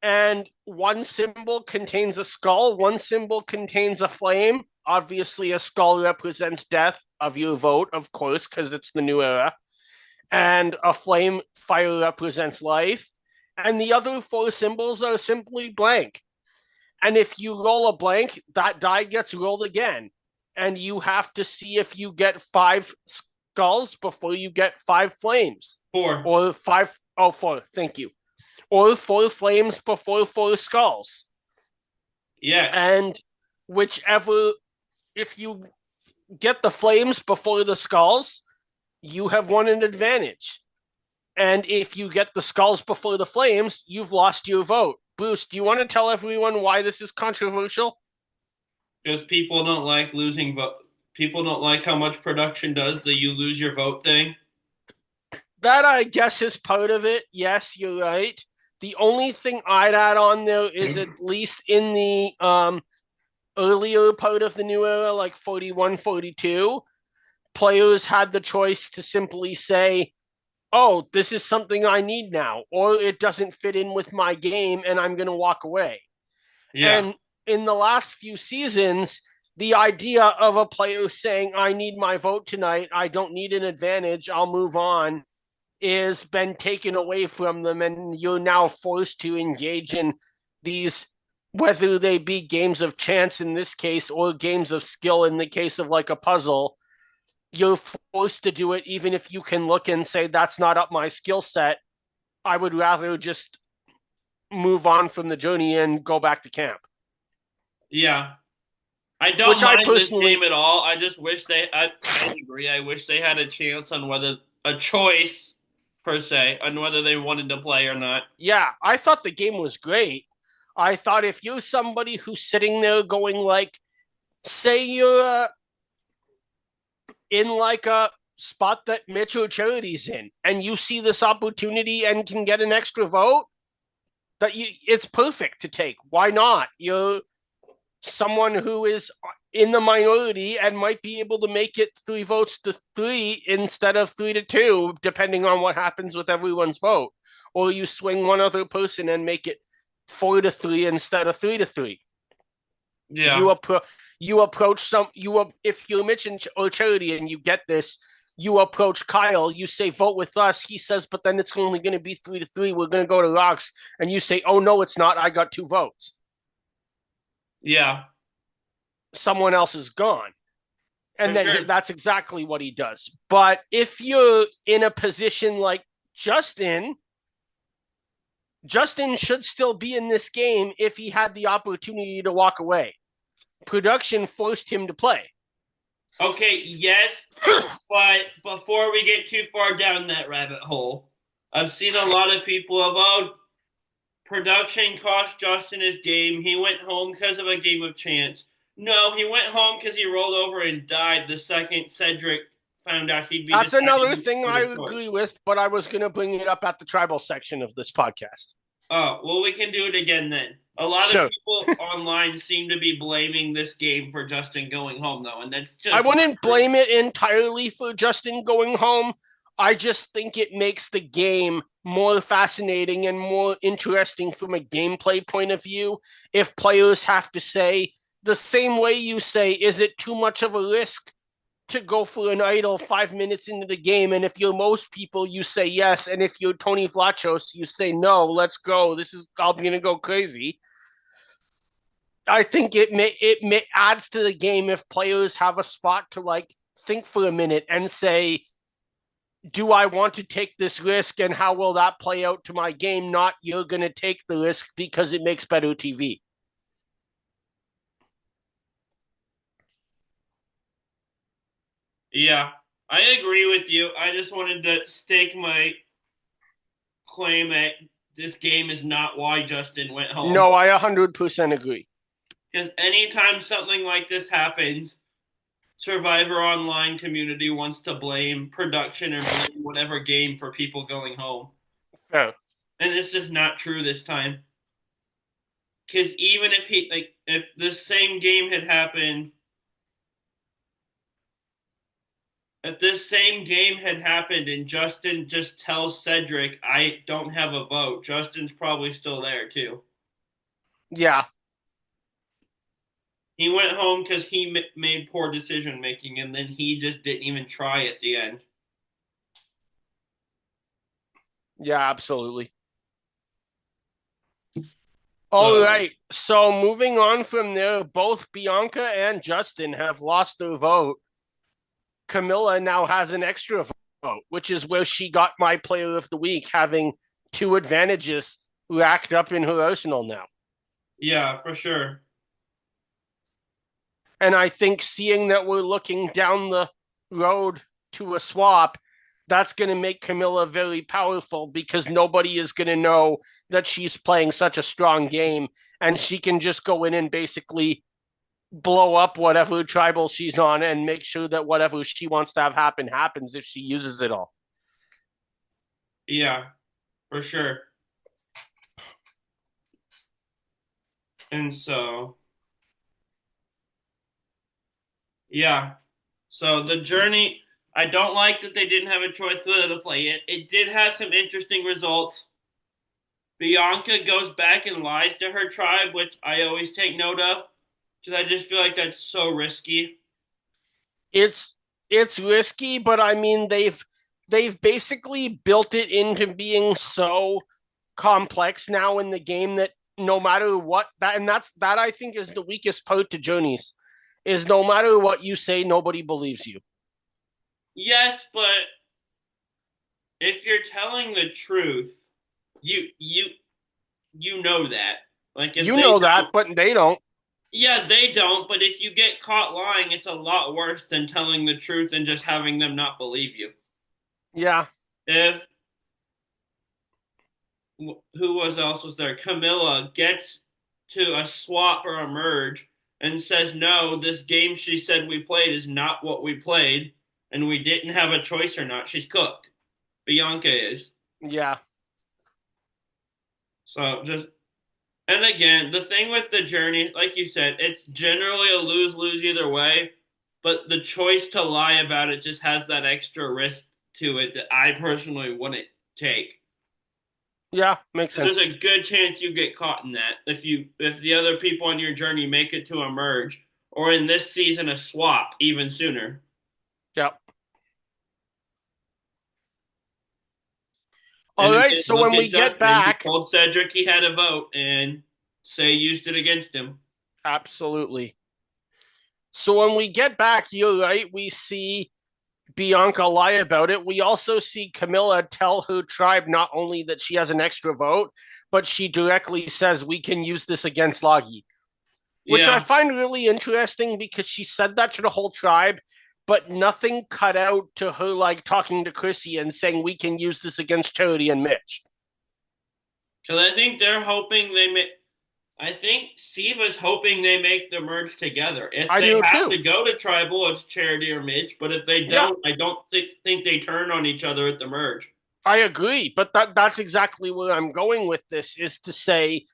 and one symbol contains a skull, one symbol contains a flame. Obviously, a skull represents death of your vote, of course, because it's the new era. And a flame fire represents life. And the other four symbols are simply blank. And if you roll a blank, that die gets rolled again. And you have to see if you get five skulls before you get five flames. four. Or five, oh, four, thank you. Or four flames before four skulls. Yes. And whichever, if you get the flames before the skulls, you have won an advantage. And if you get the skulls before the flames, you've lost your vote. Bruce, do you want to tell everyone why this is controversial? Because people don't like losing vote. People don't like how much production does the you lose your vote thing. That, I guess, is part of it. Yes, you're right. The only thing I'd add on there is at least in the earlier part of the new era, like 41, 42, players had the choice to simply say, oh, this is something I need now, or it doesn't fit in with my game and I'm going to walk away. Yeah. And in the last few seasons, the idea of a player saying, I need my vote tonight, I don't need an advantage, I'll move on, is been taken away from them, and you're now forced to engage in these, whether they be games of chance in this case or games of skill in the case of like a puzzle. You're forced to do it even if you can look and say that's not up my skill set. I would rather just move on from the journey and go back to camp. Yeah. I Which don't I mind this personally, game at all. I just wish I agree. I wish they had a chance on whether a choice per se on whether they wanted to play or not. yeah, I thought the game was great. I thought if you're somebody who's sitting there going like, say you're in like a spot that Mitch or Charity's in, and you see this opportunity and can get an extra vote, it's perfect to take. Why not? You're someone who is in the minority and might be able to make it 3 votes to 3 instead of 3 to 2, depending on what happens with everyone's vote. Or you swing one other person and make it 4 to 3 instead of 3 to 3. Yeah. You approach if you're Mitch or Charity and you get this, you approach Kyle, you say vote with us. He says, but then it's only going to be 3 to 3. We're going to go to rocks, and you say, oh no, it's not. I got 2 votes. Yeah. Someone else is gone. And For then sure. that's exactly what he does. But if you're in a position like Justin, Justin should still be in this game if he had the opportunity to walk away. Production forced him to play. Okay, yes, but before we get too far down that rabbit hole, I've seen a lot of people of, oh, production cost Justin his game. He went home because of a game of chance. No, he went home because he rolled over and died the second Cedric found out he'd be That's another deciding thing for I the agree choice. with, but I was going to bring it up at the tribal section of this podcast. Oh, well, we can do it again then. A lot of Sure. people online seem to be blaming this game for Justin going home, though, and that's I just not wouldn't true. blame it entirely for Justin going home. I just think it makes the game more fascinating and more interesting from a gameplay point of view if players have to say, the same way you say, is it too much of a risk to go for an idol 5 minutes into the game? And if you're most people, you say yes. And if you're Tony Vlachos, you say no, let's go. I'm going to go crazy. I think it adds to the game if players have a spot to like think for a minute and say, do I want to take this risk and how will that play out to my game? Not you're going to take the risk because it makes better TV. Yeah, I agree with you. I just wanted to stake my claim that this game is not why Justin went home. No, I 100% agree. Because anytime something like this happens, Survivor Online community wants to blame production or blame whatever game for people going home. Yeah. And it's just not true this time. Because even if the same game had happened, if this same game had happened and Justin just tells Cedric, I don't have a vote, Justin's probably still there too. Yeah. He went home because he made poor decision making, and then he just didn't even try at the end. Yeah, absolutely. All So right. So moving on from there, both Bianca and Justin have lost their vote. Camilla now has an extra vote, which is where she got my player of the week, having 2 advantages racked up in her arsenal now. yeah, for sure. And I think seeing that we're looking down the road to a swap, that's going to make Camilla very powerful because nobody is going to know that she's playing such a strong game, and she can just go in and basically blow up whatever tribal she's on and make sure that whatever she wants to have happen happens if she uses it all. Yeah, for sure. And so, yeah. So the journey, I don't like that they didn't have a choice whether to play it. It did have some interesting results. Bianca goes back and lies to her tribe, which I always take note of, because I just feel like that's so risky. It's it's risky, but I mean they've basically built it into being so complex now in the game that no matter what that and that I think is the weakest part to journeys is no matter what you say, nobody believes you. Yes, but if you're telling the truth, you you you know that. Like if You they know that, don't, but they don't. yeah, they don't. But if you get caught lying, it's a lot worse than telling the truth and just having them not believe you. Yeah, If who was else was there? Camilla gets to a swap or a merge and says, "No, this game she said we played is not what we played, and we didn't have a choice or not. She's cooked. Bianca is." yeah, So just and again, the thing with the journey, like you said, it's generally a lose lose either way. But the choice to lie about it just has that extra risk to it that I personally wouldn't take. yeah. Makes There's sense. a good chance you get caught in that if the other people on your journey make it to a merge, or in this season a swap even sooner. Yeah. And All right. again, So look when at we get Justin. He back, told Cedric he had a vote, and Say used it against him. absolutely. So when we get back, you're right. We see Bianca lie about it. We also see Camilla tell her tribe not only that she has an extra vote, but she directly says we can use this against Loggy, which I Yeah, find really interesting because she said that to the whole tribe, but nothing cut out to her like talking to Chrissy and saying we can use this against Charity and Mitch. because I think they're hoping they make. I think Siva's hoping they make the merge together. If I they do have too. to go to tribal, it's Charity or Mitch. But if they Yeah, don't, I don't think they turn on each other at the merge. I agree, but that's exactly where I'm going with this is to say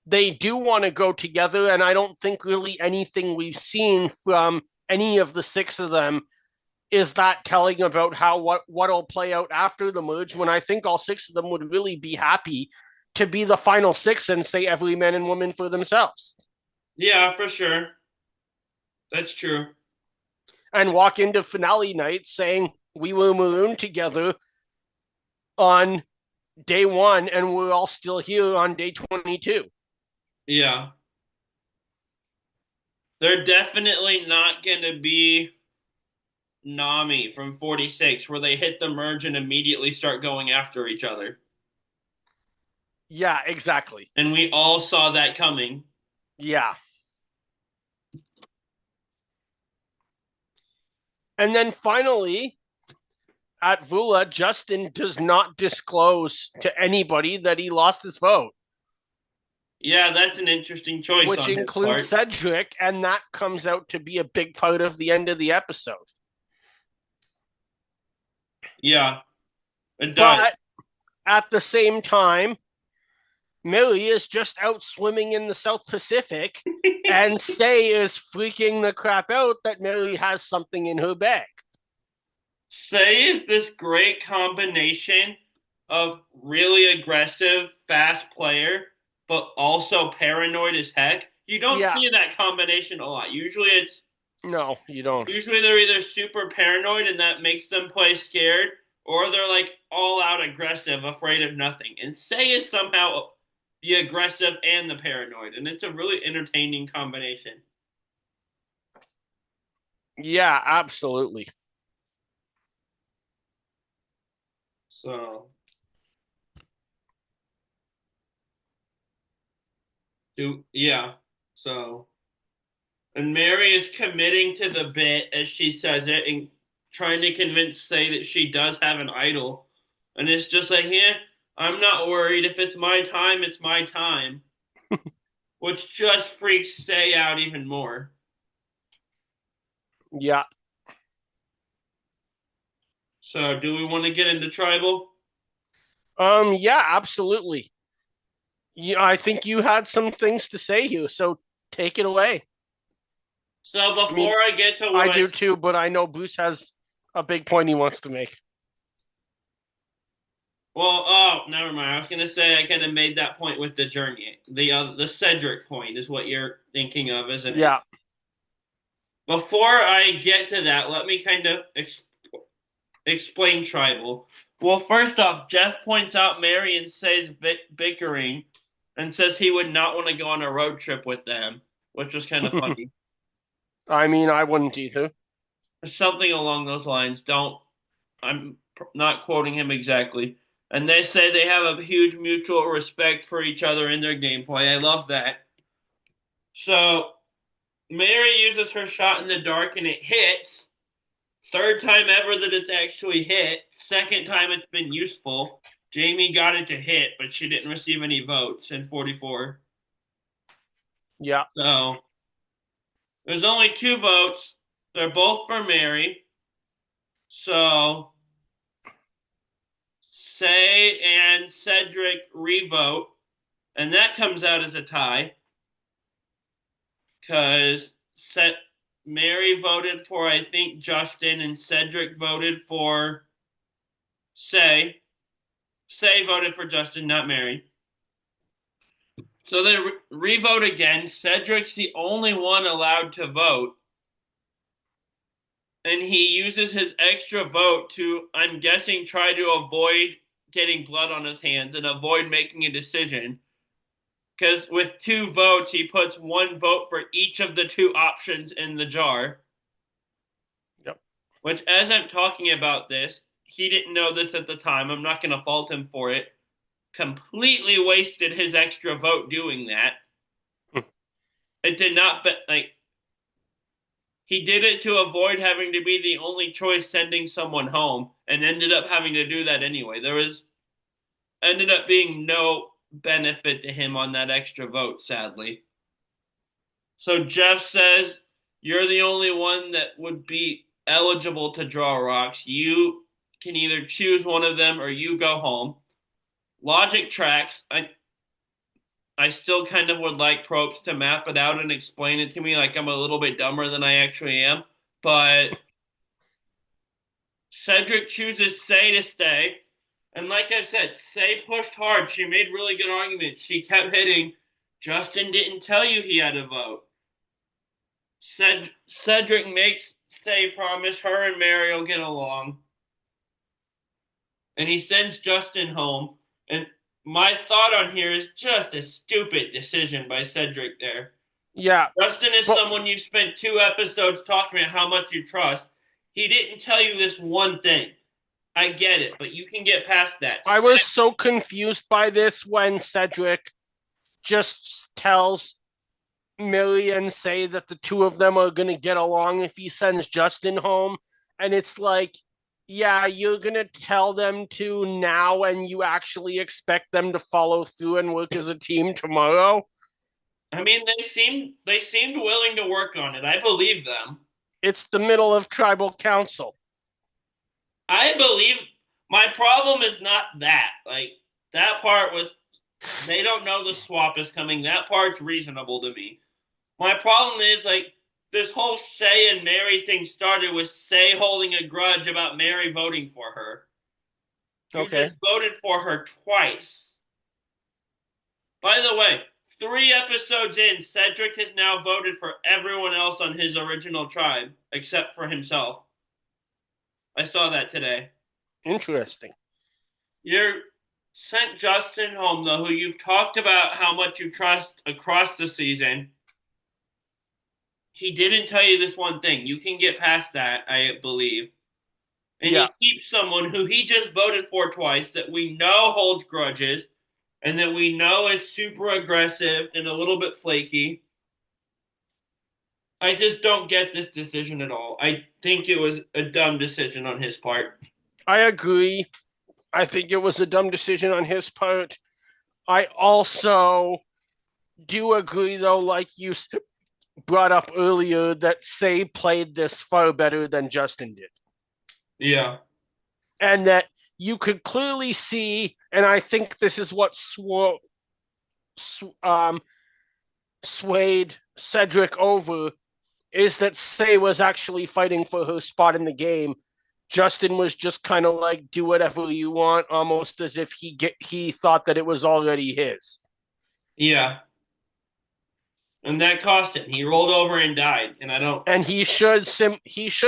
they do want to go together, and I don't think really anything we've seen from any of the six of them is that telling about how what'll play out after the merge. When I think all six of them would really be happy to be the final six and say every man and woman for themselves Yeah, for sure. That's true. and walk into finale night saying we were marooned together on day one and we're all still here on day 22. Yeah. They're definitely not going to be Nami from 46, where they hit the merge and immediately start going after each other. Yeah, exactly. And we all saw that coming. Yeah. And then finally, at Vula, Justin does not disclose to anybody that he lost his vote, Yeah, that's an interesting choice which on his includes part. Cedric, and that comes out to be a big part of the end of the episode. Yeah, it does. But at the same time, Millie is just out swimming in the South Pacific, and Say is freaking the crap out that Millie has something in her bag. Say is this great combination of really aggressive, fast player, but also paranoid as heck. You don't Yeah, see that combination a lot. no, you don't. Usually they're either super paranoid and that makes them play scared, or they're like all out aggressive, afraid of nothing. And Say is somehow the aggressive and the paranoid, and it's a really entertaining combination. Yeah, absolutely. So, yeah. So, and Mary is committing to the bit as she says it and trying to convince Say that she does have an idol. And it's just like, yeah, I'm not worried. If it's my time, it's my time. Which just freaks Say out even more. Yeah. So, do we want to get into tribal? Yeah, absolutely. Yeah, I think you had some things to say here, so take it away. So, I mean, before I get to I what I do too, but I know Bruce has a big point he wants to make. Well, oh, never mind. I was gonna say I kind of made that point with the journey. The Cedric point is what you're thinking of, isn't it? Yeah. Before I get to that, let me kind of explain tribal. Well, first off, Jeff points out Marion says bickering and says he would not want to go on a road trip with them, which was kind of funny. I mean, I wouldn't either. Something along those lines. Don't, I'm not quoting him exactly. And they say they have a huge mutual respect for each other in their gameplay. I love that. So Mary uses her shot in the dark and it hits. Third time ever that it's actually hit. Second time it's been useful. Jamie got it to hit, but she didn't receive any votes in 44. Yeah. So there's only two votes. They're both for Mary. So Say and Cedric revote, and that comes out as a tie because Mary voted for, I think, Justin, and Cedric voted for Say. Say voted for Justin, not Mary. So they re-vote again. Cedric's the only one allowed to vote. And he uses his extra vote to, I'm guessing, try to avoid getting blood on his hands and avoid making a decision. Because with two votes, he puts one vote for each of the two options in the jar. Yep. Which, as I'm talking about this, he didn't know this at the time. I'm not going to fault him for it. Completely wasted his extra vote doing that. It did not, like, he did it to avoid having to be the only choice sending someone home and ended up having to do that anyway. Ended up being no benefit to him on that extra vote, sadly. So Jeff says, you're the only one that would be eligible to draw rocks. You can either choose one of them or you go home. Logic tracks. I still kind of would like Probst to map it out and explain it to me like I'm a little bit dumber than I actually am. But Cedric chooses Say to stay. And like I said, Say pushed hard. She made really good arguments. She kept hitting. Justin didn't tell you he had a vote. Cedric makes Say promise her and Mary will get along. And he sends Justin home. And my thought on here is just a stupid decision by Cedric there. Yeah. Justin is But someone you've spent 2 episodes talking about how much you trust. He didn't tell you this one thing. I get it, but you can get past that. I was so confused by this when Cedric just tells Millie and Say that the two of them are going to get along if he sends Justin home. And it's like, yeah, you're going to tell them to now and you actually expect them to follow through and work as a team tomorrow. I mean, they seemed willing to work on it. I believe them. It's the middle of tribal council. I believe my problem is not that. Like that part was they don't know the swap is coming. That part's reasonable to me. My problem is like this whole Say and Mary thing started with Say holding a grudge about Mary voting for her. You Okay. just voted for her twice. By the way, 3 episodes in, Cedric has now voted for everyone else on his original tribe except for himself. I saw that today. Interesting. You're sent Justin home, though, who you've talked about how much you trust across the season. He didn't tell you this one thing. You can get past that, I believe. And Yeah. he keeps someone who he just voted for twice that we know holds grudges and that we know is super aggressive and a little bit flaky. I just don't get this decision at all. I think it was a dumb decision on his part. I agree. I think it was a dumb decision on his part. I also do agree, though, like you brought up earlier, that Say played this far better than Justin did. Yeah. And that you could clearly see, and I think this is what swayed Cedric over, is that Say was actually fighting for her spot in the game. Justin was just kind of like, do whatever you want, almost as if he thought that it was already his. Yeah. And that cost him. He rolled over and died. And I don't. And he should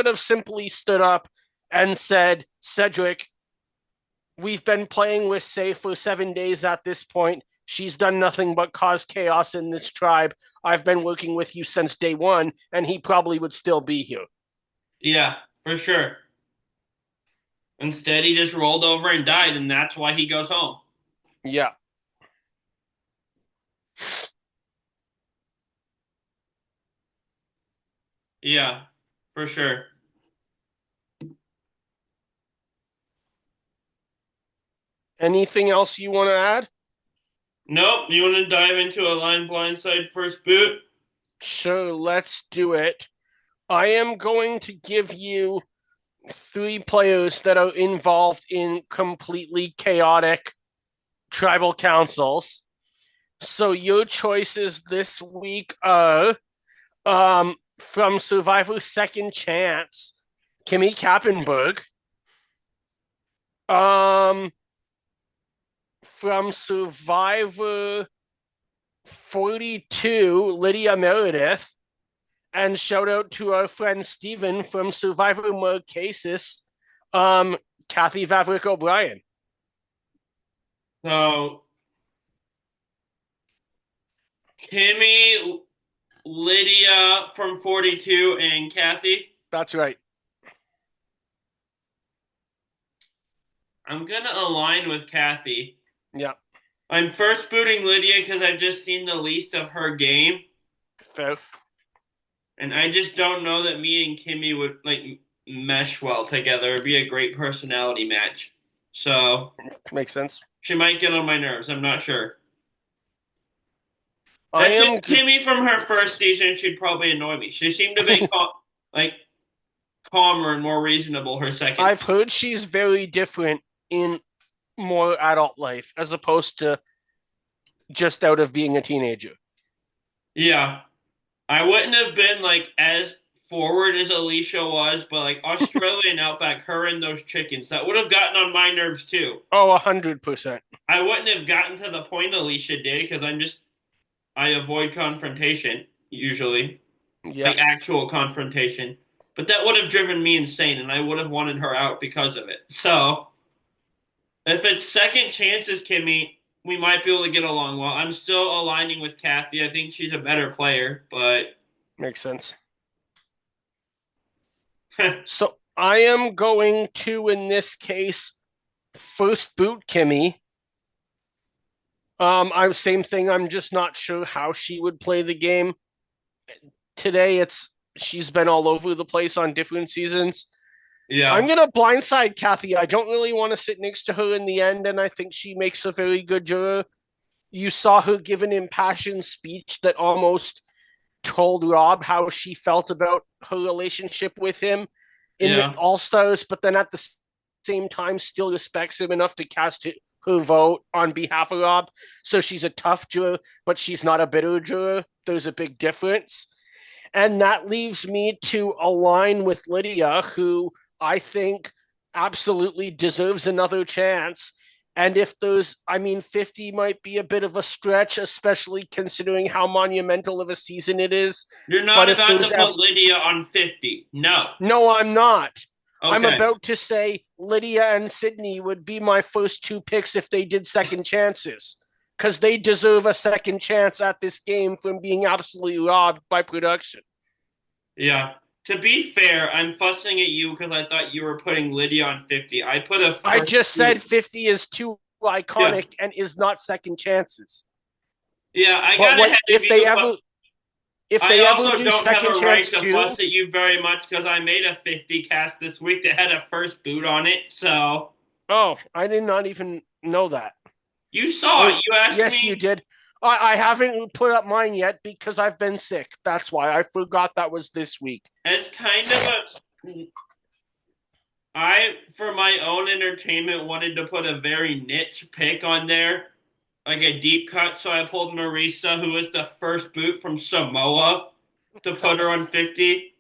have simply stood up and said, Cedric, we've been playing with Say for 7 days at this point. She's done nothing but cause chaos in this tribe. I've been working with you since day one, and he probably would still be here. Yeah, for sure. Instead, he just rolled over and died, and that's why he goes home. Yeah. Yeah, for sure. Anything else you want to add? Nope. You want to dive into a line blindside first boot? Sure, let's do it. I am going to give you three players that are involved in completely chaotic tribal councils. So your choices this week are from Survivor Second Chance, Kimmy Kappenberg. Um, from Survivor 42, Lydia Meredith. And shout out to our friend Steven from Survivor Marquesas, Kathy Vavrick O'Brien. So, Kimmy, Lydia from 42, and Kathy. That's right. I'm going to align with Kathy. Yeah. I'm first booting Lydia because I've just seen the least of her game. Fair. And I just don't know that me and Kimmy would like mesh well together. It'd be a great personality match. So Makes sense. she might get on my nerves. I'm not sure. I If am it's Kimmy from her first season, she'd probably annoy me. She seemed to be like calmer and more reasonable her second. I've heard she's very different in more adult life as opposed to just out of being a teenager. Yeah. I wouldn't have been like as forward as Alicia was, but like Australian Outback, her and those chickens, that would have gotten on my nerves too. Oh, 100%. I wouldn't have gotten to the point Alicia did because I avoid confrontation usually, Yeah. like actual confrontation. But that would have driven me insane, and I would have wanted her out because of it. So if it's second chances, Kimmy, we might be able to get along well. I'm still aligning with Kathy. I think she's a better player, but Makes sense. So I am going to, in this case, first boot Kimmy. I'm same thing. I'm just not sure how she would play the game. Today she's been all over the place on different seasons. yeah, I'm gonna blindside Kathy. I don't really want to sit next to her in the end, and I think she makes a very good juror. You saw her give an impassioned speech that almost told Rob how she felt about her relationship with him in the yeah, All Stars, but then at the same time still respects him enough to cast her vote on behalf of Rob. So she's a tough juror, but she's not a bitter juror. There's a big difference. And that leaves me to align with Lydia, who I think absolutely deserves another chance. And if those, 50 might be a bit of a stretch, especially considering how monumental of a season it is. You're But not if about to there's, put Lydia on 50. No. no, I'm not. I'm Okay. about to say Lydia and Sydney would be my first two picks if they did second chances, because they deserve a second chance at this game from being absolutely robbed by production. Yeah. To be fair, I'm fussing at you because I thought you were putting Lydia on 50. I put a I first. just said 50 is too Yeah. iconic and is not second chances. Yeah, I But got what ahead of if you. they I ever also do don't have second a right chance to too? fuss at you very much because I made a 50 cast this week that had a first boot on it. So Oh, I did not even know that. you saw Or, it. You asked yes, you me. did. I haven't put up mine yet because I've been sick. That's why I forgot that was this week. As kind of a. For my own entertainment, wanted to put a very niche pick on there, like a deep cut. So I pulled Marisa, who was the first boot from Samoa, to put her on 50.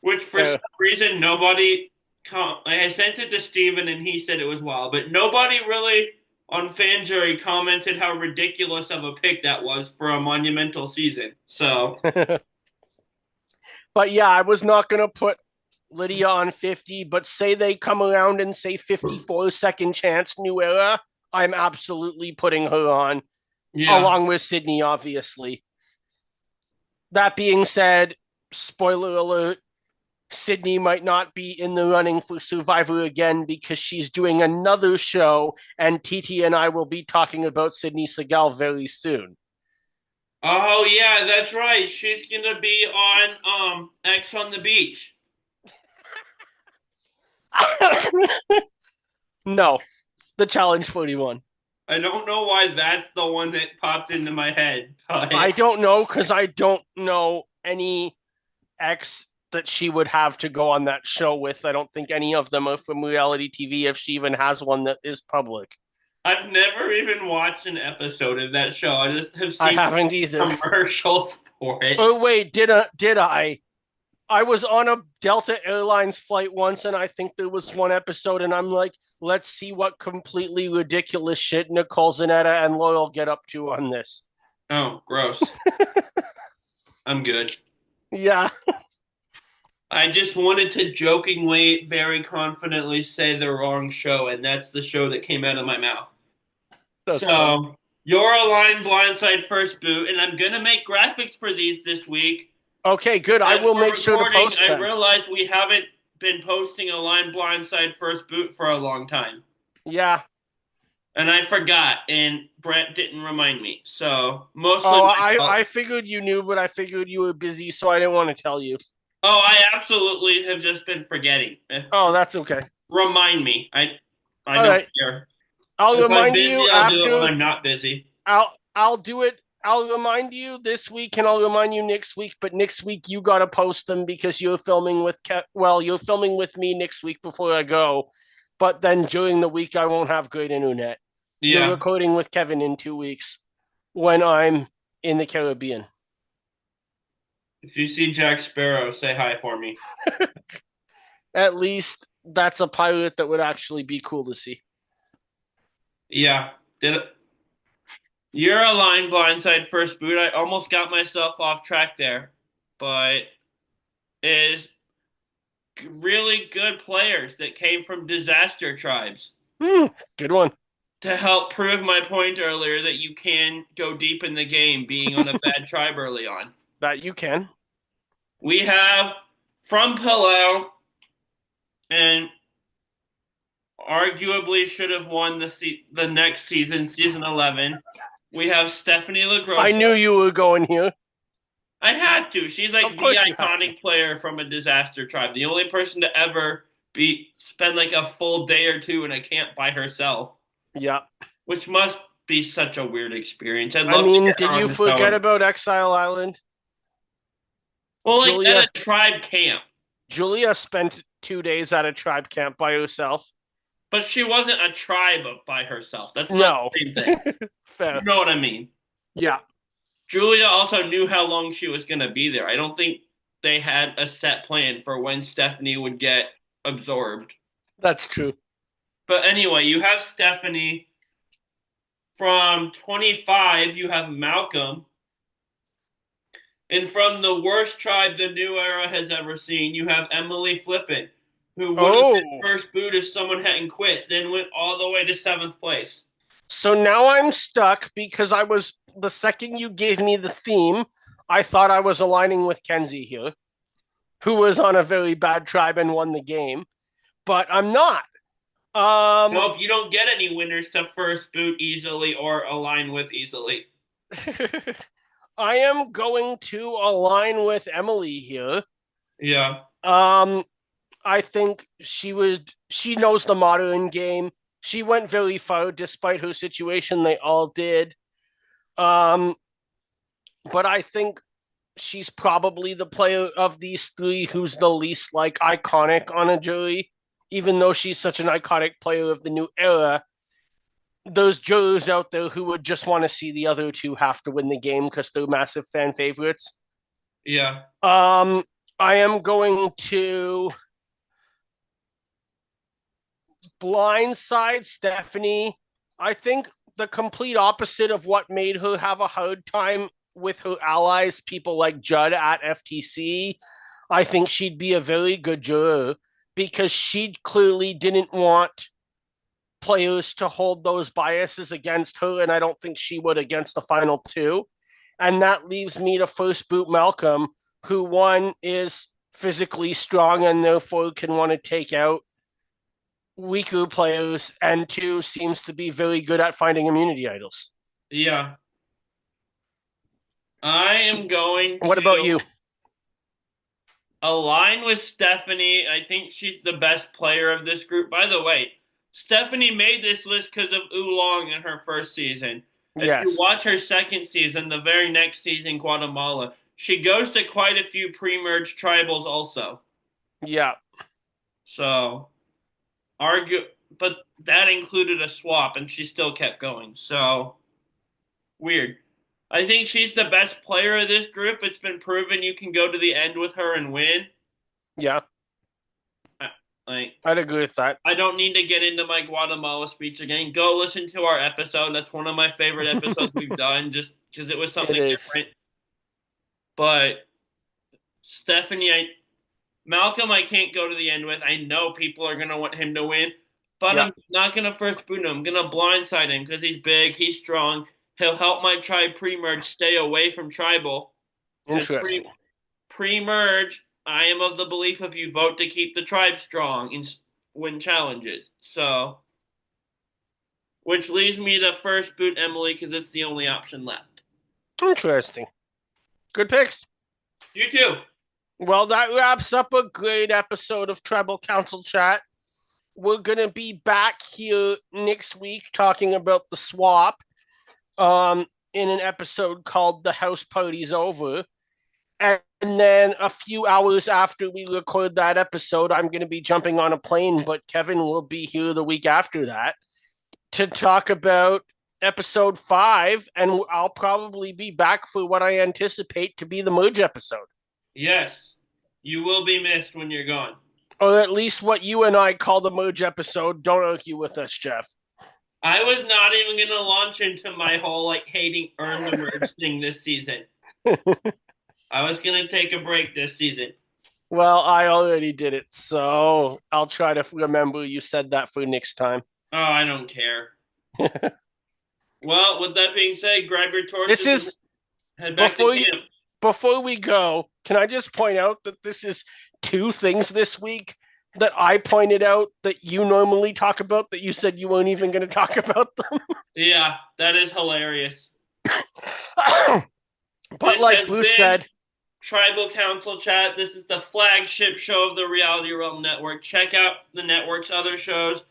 which for some reason nobody. I sent it to Steven and he said it was wild, but nobody really on fan jury commented how ridiculous of a pick that was for a monumental season. So, But yeah, I was not going to put Lydia on 50, but say they come around and say 54 second chance, new era, I'm absolutely putting her on, yeah. along with Sydney, obviously. That being said, spoiler alert, Sydney might not be in the running for Survivor again because she's doing another show, and TT and I will be talking about Sydney Segal very soon. Oh yeah, that's right. She's gonna be on X on the beach. No, the Challenge 41. I don't know why that's the one that popped into my head, but I don't know because I don't know any X that she would have to go on that show with. I don't think any of them are from reality TV if she even has one that is public. I've never even watched an episode of that show. I just have I seen haven't either. commercials for it. Oh wait, did I? I was on a Delta Airlines flight once, and I think there was one episode, and I'm like, let's see what completely ridiculous shit Nicole Zanetta and Loyal get up to on this. Oh, gross. I'm good. Yeah, I just wanted to jokingly, very confidently say the wrong show, and that's the show that came out of my mouth. that's fine. So, you're a line blindside first boot, and I'm gonna make graphics for these this week. Okay, good. I As will we're make sure to recording, post I them. realized we haven't been posting a line blindside first boot for a long time. Yeah. And I forgot, and Brett didn't remind me. So, mostly Oh, my fault. I figured you knew, but I figured you were busy, so I didn't want to tell you. Oh, I absolutely have just been forgetting. Oh, that's okay. Remind me. I All don't right. care. I'll If I'm remind busy, you I'll do it when after. I'm not busy. I'll do it. I'll remind you this week, and I'll remind you next week. But next week you gotta post them because you're filming with Well, you're filming with me next week before I go. But then during the week I won't have great internet. You're Yeah. recording with Kevin in 2 weeks when I'm in the Caribbean. If you see Jack Sparrow, say hi for me. At least that's a pilot that would actually be cool to see. Yeah. Did it? You're a line blindside first boot. I almost got myself off track there, but is really good players that came from disaster tribes Good one. to help prove my point earlier that you can go deep in the game being on a bad tribe early on. That you can. We have from Palau and arguably should have won the next season, season 11. We have Stephanie LaGrossa. I knew you were going here. I have to. She's like Of the course you have to. iconic player from a disaster tribe. The only person to ever spend like a full day or two in a camp by herself, Yeah. which must be such a weird experience. I'd I love to mean, get her did on you the forget show. about Exile Island? Well, like Julia at a tribe camp, Julia spent 2 days at a tribe camp by herself. but she wasn't a tribe by herself. That's not No. the same thing. Fair. You know what I mean? Yeah. Julia also knew how long she was going to be there. I don't think they had a set plan for when Stephanie would get absorbed. That's true. But anyway, you have Stephanie. From 25, you have Malcolm. And from the worst tribe the new era has ever seen, you have Emily Flippin, who would have been first boot if someone hadn't quit, then went all the way to 7th place. So now I'm stuck because the second you gave me the theme, I thought I was aligning with Kenzie here, who was on a very bad tribe and won the game, but I'm not. Nope, you don't get any winners to first boot easily or align with easily. I am going to align with Emily here. Yeah. I think she knows the modern game. She went very far despite her situation. They all did. But I think she's probably the player of these three who's the least like iconic on a jury, even though she's such an iconic player of the new era. Those jurors out there who would just want to see the other two have to win the game because they're massive fan favorites. Yeah. I am going to blindside Stephanie. I think the complete opposite of what made her have a hard time with her allies, people like Judd at FTC. I think she'd be a very good juror because she clearly didn't want players to hold those biases against her, and I don't think she would against the final two. And that leaves me to first boot Malcolm, who one is physically strong and therefore can want to take out weaker players, and two seems to be very good at finding immunity idols. Yeah. I am going What about to you? align with Stephanie. I think she's the best player of this group. By the way, Stephanie made this list because of Oolong in her first season. If you Yes. watch her second season, the very next season, Guatemala, she goes to quite a few pre-merge tribals also. Yeah. So, argue, but that included a swap, and she still kept going. So, weird. I think she's the best player of this group. It's been proven you can go to the end with her and win. Yeah. Like, I'd agree with that. I don't need to get into my Guatemala speech again. Go listen to our episode. That's one of my favorite episodes we've done, just because it was It something is. different. But Stephanie, Malcolm, I can't go to the end with. I know people are gonna want him to win, but Yeah. I'm not gonna first boot him. I'm gonna blindside him because he's big, he's strong. He'll help my tribe pre-merge stay away from tribal. Because Interesting. pre-merge, I am of the belief if you vote to keep the tribe strong and win challenges. So, which leaves me to first boot Emily because it's the only option left. Interesting. Good picks. You too. Well, that wraps up a great episode of Tribal Council Chat. We're going to be back here next week talking about the swap in an episode called The House Party's Over. And then a few hours after we record that episode, I'm going to be jumping on a plane, but Kevin will be here the week after that to talk about episode 5. And I'll probably be back for what I anticipate to be the merge episode. Yes, you will be missed when you're gone. Or at least what you and I call the merge episode. Don't argue with us, Jeff. I was not even going to launch into my whole like hating earn the merge thing this season. I was going to take a break this season. Well, I already did it, so I'll try to remember you said that for next time. Oh, I don't care. Well, with that being said, grab your torches This is and head back to camp. before we go, can I just point out that this is two things this week that I pointed out that you normally talk about that you said you weren't even going to talk about them? Yeah, that is hilarious. But This like has Bruce been said, Tribal Council Chat. This is the flagship show of the Reality Realm Network. Check out the network's other shows.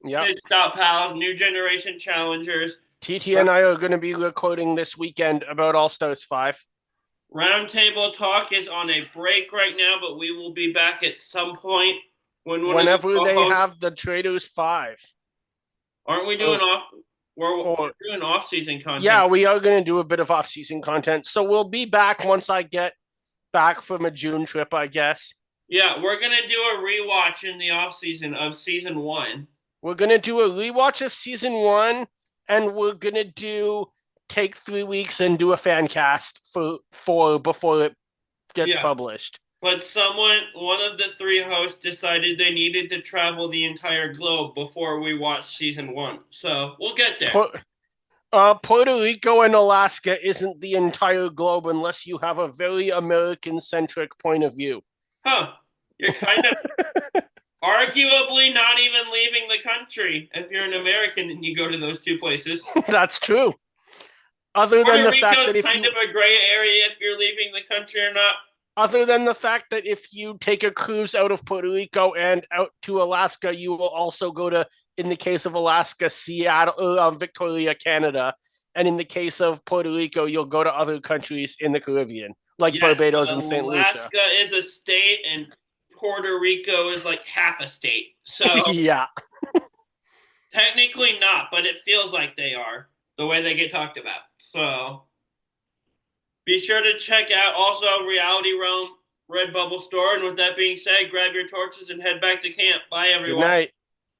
yep, Pit Stop Pals, New Generation Challengers. TT and I are going to be recording this weekend about All Stars 5. Roundtable Talk is on a break right now, but we will be back at some point when Whenever they have the Traders 5. Aren't we doing we're doing off-season content? Yeah, we are going to do a bit of off-season content. So we'll be back once I get back from a June trip, I guess. Yeah, we're going to do a rewatch in the off-season of season 1. We're going to do a rewatch of season 1, and we're going to take 3 weeks and do a fan cast for before it gets published. But one of the 3 hosts decided they needed to travel the entire globe before we watched season 1. So we'll get there. Puerto Rico and Alaska isn't the entire globe unless you have a very American-centric point of view. Huh. You're kind of arguably not even leaving the country if you're an American and you go to those 2 places. That's true. Other than the fact that kind of a gray area if you're leaving the country or not. Other than the fact that if you take a cruise out of Puerto Rico and out to Alaska, you will also go to, in the case of Alaska, Seattle, Victoria, Canada. And in the case of Puerto Rico, you'll go to other countries in the Caribbean, like Barbados and St. Lucia. Alaska is a state and Puerto Rico is like half a state. So yeah. Technically not, but it feels like they are the way they get talked about. So be sure to check out also Reality Realm Redbubble store. And with that being said, grab your torches and head back to camp. Bye, Good everyone. night.